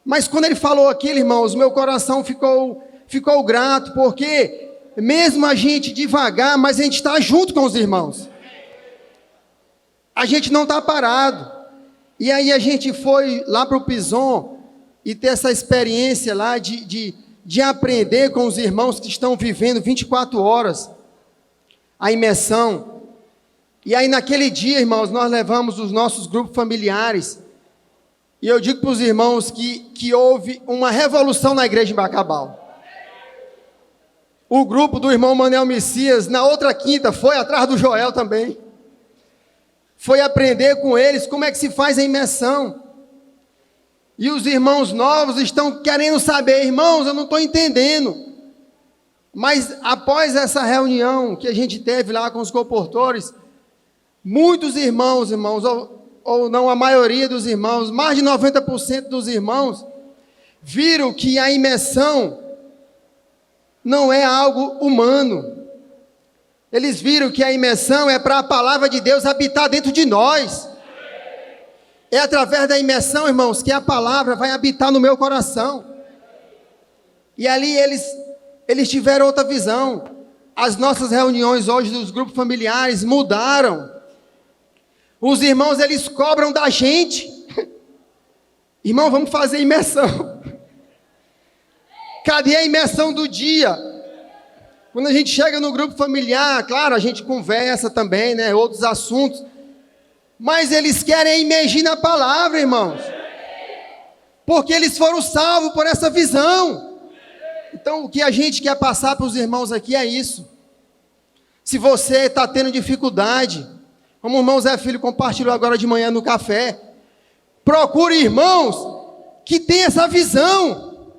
Mas quando ele falou aquilo, irmãos, meu coração ficou grato, porque mesmo a gente devagar, mas a gente está junto com os irmãos. A gente não está parado. E aí a gente foi lá para o Pison e ter essa experiência lá de aprender com os irmãos que estão vivendo 24 horas a imersão. E aí naquele dia, irmãos, nós levamos os nossos grupos familiares. E eu digo para os irmãos que houve uma revolução na igreja em Bacabal. O grupo do irmão Manuel Messias, na outra quinta, foi atrás do Joel também. Foi aprender com eles como é que se faz a imersão. E os irmãos novos estão querendo saber, irmãos, eu não estou entendendo. Mas após essa reunião que a gente teve lá com os comportores, muitos irmãos, ou não a maioria dos irmãos, mais de 90% dos irmãos, viram que a imersão não é algo humano. Eles viram que a imersão é para a palavra de Deus habitar dentro de nós. É através da imersão, irmãos, que a palavra vai habitar no meu coração. E ali eles tiveram outra visão. As nossas reuniões hoje dos grupos familiares mudaram. Os irmãos, eles cobram da gente. Irmão, vamos fazer imersão. Cadê a imersão do dia? Quando a gente chega no grupo familiar, claro, a gente conversa também, né? Outros assuntos. Mas eles querem imergir na palavra, irmãos. Porque eles foram salvos por essa visão. Então, o que a gente quer passar para os irmãos aqui é isso. Se você está tendo dificuldade, como o irmão Zé Filho compartilhou agora de manhã no café, procure irmãos que tenham essa visão.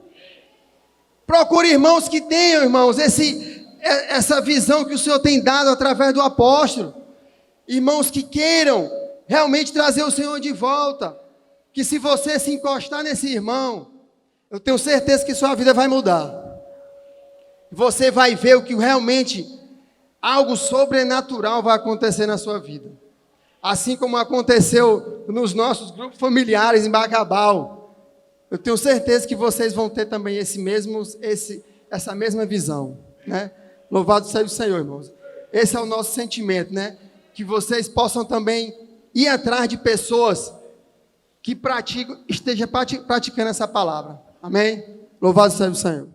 Procure irmãos que tenham, irmãos, essa visão que o Senhor tem dado através do apóstolo. Irmãos que queiram realmente trazer o Senhor de volta. Que se você se encostar nesse irmão, eu tenho certeza que sua vida vai mudar. Você vai ver o que realmente algo sobrenatural vai acontecer na sua vida. Assim como aconteceu nos nossos grupos familiares em Bacabal. Eu tenho certeza que vocês vão ter também essa mesma visão, né? Louvado seja o Senhor, irmãos. Esse é o nosso sentimento, né? Que vocês possam também ir atrás de pessoas que estejam praticando essa palavra. Amém? Louvado seja o Senhor.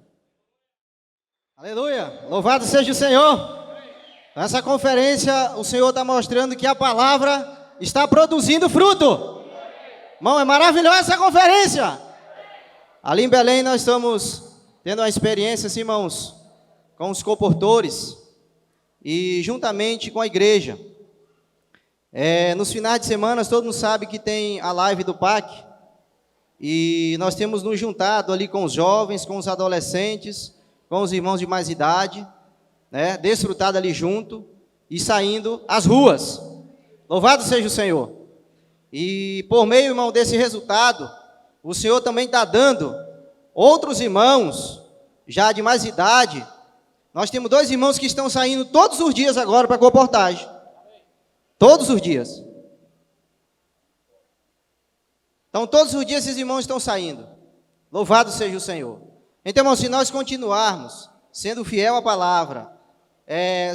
Aleluia! Louvado seja o Senhor! Nessa conferência, o Senhor está mostrando que a palavra está produzindo fruto. Irmão, é maravilhosa essa conferência. Ali em Belém, nós estamos tendo uma experiência, assim, irmãos, com os comportores e juntamente com a igreja. Nos finais de semana, todo mundo sabe que tem a live do PAC. E nós temos nos juntado ali com os jovens, com os adolescentes, com os irmãos de mais idade, né, desfrutado ali junto e saindo às ruas. Louvado seja o Senhor. E por meio, irmão, desse resultado, o Senhor também está dando outros irmãos, já de mais idade. Nós temos 2 irmãos que estão saindo todos os dias agora para a comportagem. Todos os dias. Então, todos os dias esses irmãos estão saindo. Louvado seja o Senhor. Então, irmão, se nós continuarmos sendo fiel à palavra,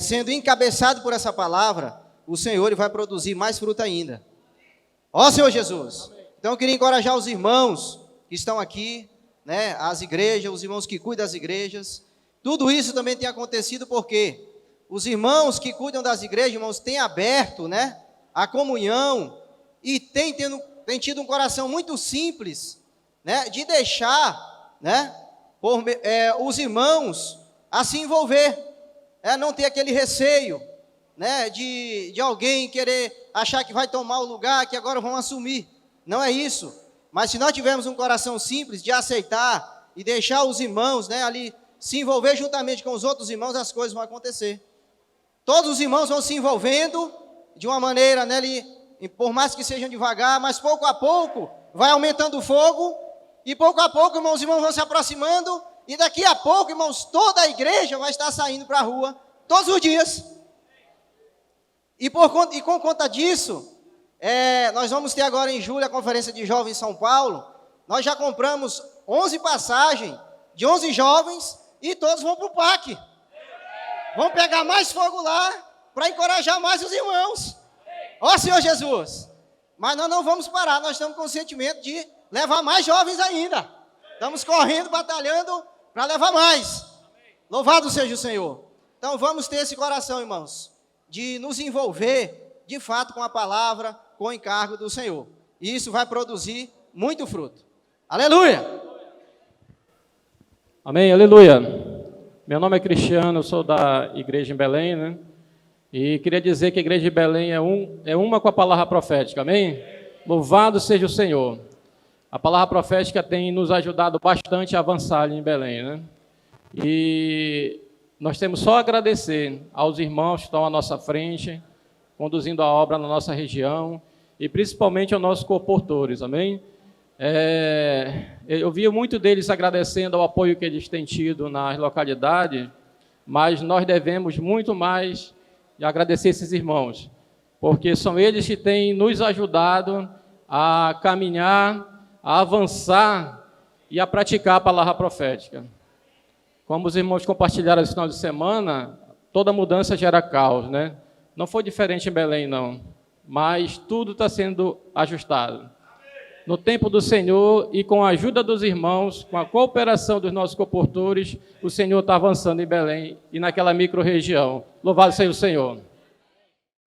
sendo encabeçado por essa palavra, o Senhor vai produzir mais fruta ainda. Ó Senhor Jesus. Então, eu queria encorajar os irmãos que estão aqui, né, as igrejas, os irmãos que cuidam das igrejas. Tudo isso também tem acontecido porque os irmãos que cuidam das igrejas, irmãos, têm aberto, né, a comunhão e têm tido um coração muito simples, né, de deixar, né, os irmãos a se envolver, não ter aquele receio, né, de alguém querer achar que vai tomar o lugar, que agora vão assumir. Não é isso. Mas se nós tivermos um coração simples de aceitar e deixar os irmãos, né, ali se envolver juntamente com os outros irmãos, as coisas vão acontecer. Todos os irmãos vão se envolvendo de uma maneira, né, por mais que sejam devagar, mas pouco a pouco vai aumentando o fogo, e pouco a pouco, irmãos, os irmãos vão se aproximando, e daqui a pouco, irmãos, toda a igreja vai estar saindo para a rua, todos os dias. E com conta disso, nós vamos ter agora em julho a conferência de jovens em São Paulo. Nós já compramos 11 passagens de 11 jovens, e todos vão para o PAC. Vão pegar mais fogo lá, para encorajar mais os irmãos. Ó Senhor Jesus. Mas nós não vamos parar, nós estamos com o sentimento de levar mais jovens ainda. Estamos correndo, batalhando para levar mais. Louvado seja o Senhor. Então vamos ter esse coração, irmãos, de nos envolver de fato com a palavra, com o encargo do Senhor. E isso vai produzir muito fruto. Aleluia! Amém, aleluia. Meu nome é Cristiano, eu sou da igreja em Belém, né? E queria dizer que a igreja de Belém é uma com a palavra profética, amém? Louvado seja o Senhor. A palavra profética tem nos ajudado bastante a avançar ali em Belém, né? E nós temos só a agradecer aos irmãos que estão à nossa frente, conduzindo a obra na nossa região, e principalmente aos nossos coportores, amém? Eu vi muito deles agradecendo ao apoio que eles têm tido nas localidades, mas nós devemos muito mais agradecer esses irmãos, porque são eles que têm nos ajudado a caminhar, a avançar e a praticar a palavra profética. Como os irmãos compartilharam esse final de semana, toda mudança gera caos, né? Não foi diferente em Belém, não, mas tudo está sendo ajustado. No tempo do Senhor e com a ajuda dos irmãos, com a cooperação dos nossos coportores, o Senhor está avançando em Belém e naquela micro-região. Louvado seja o Senhor.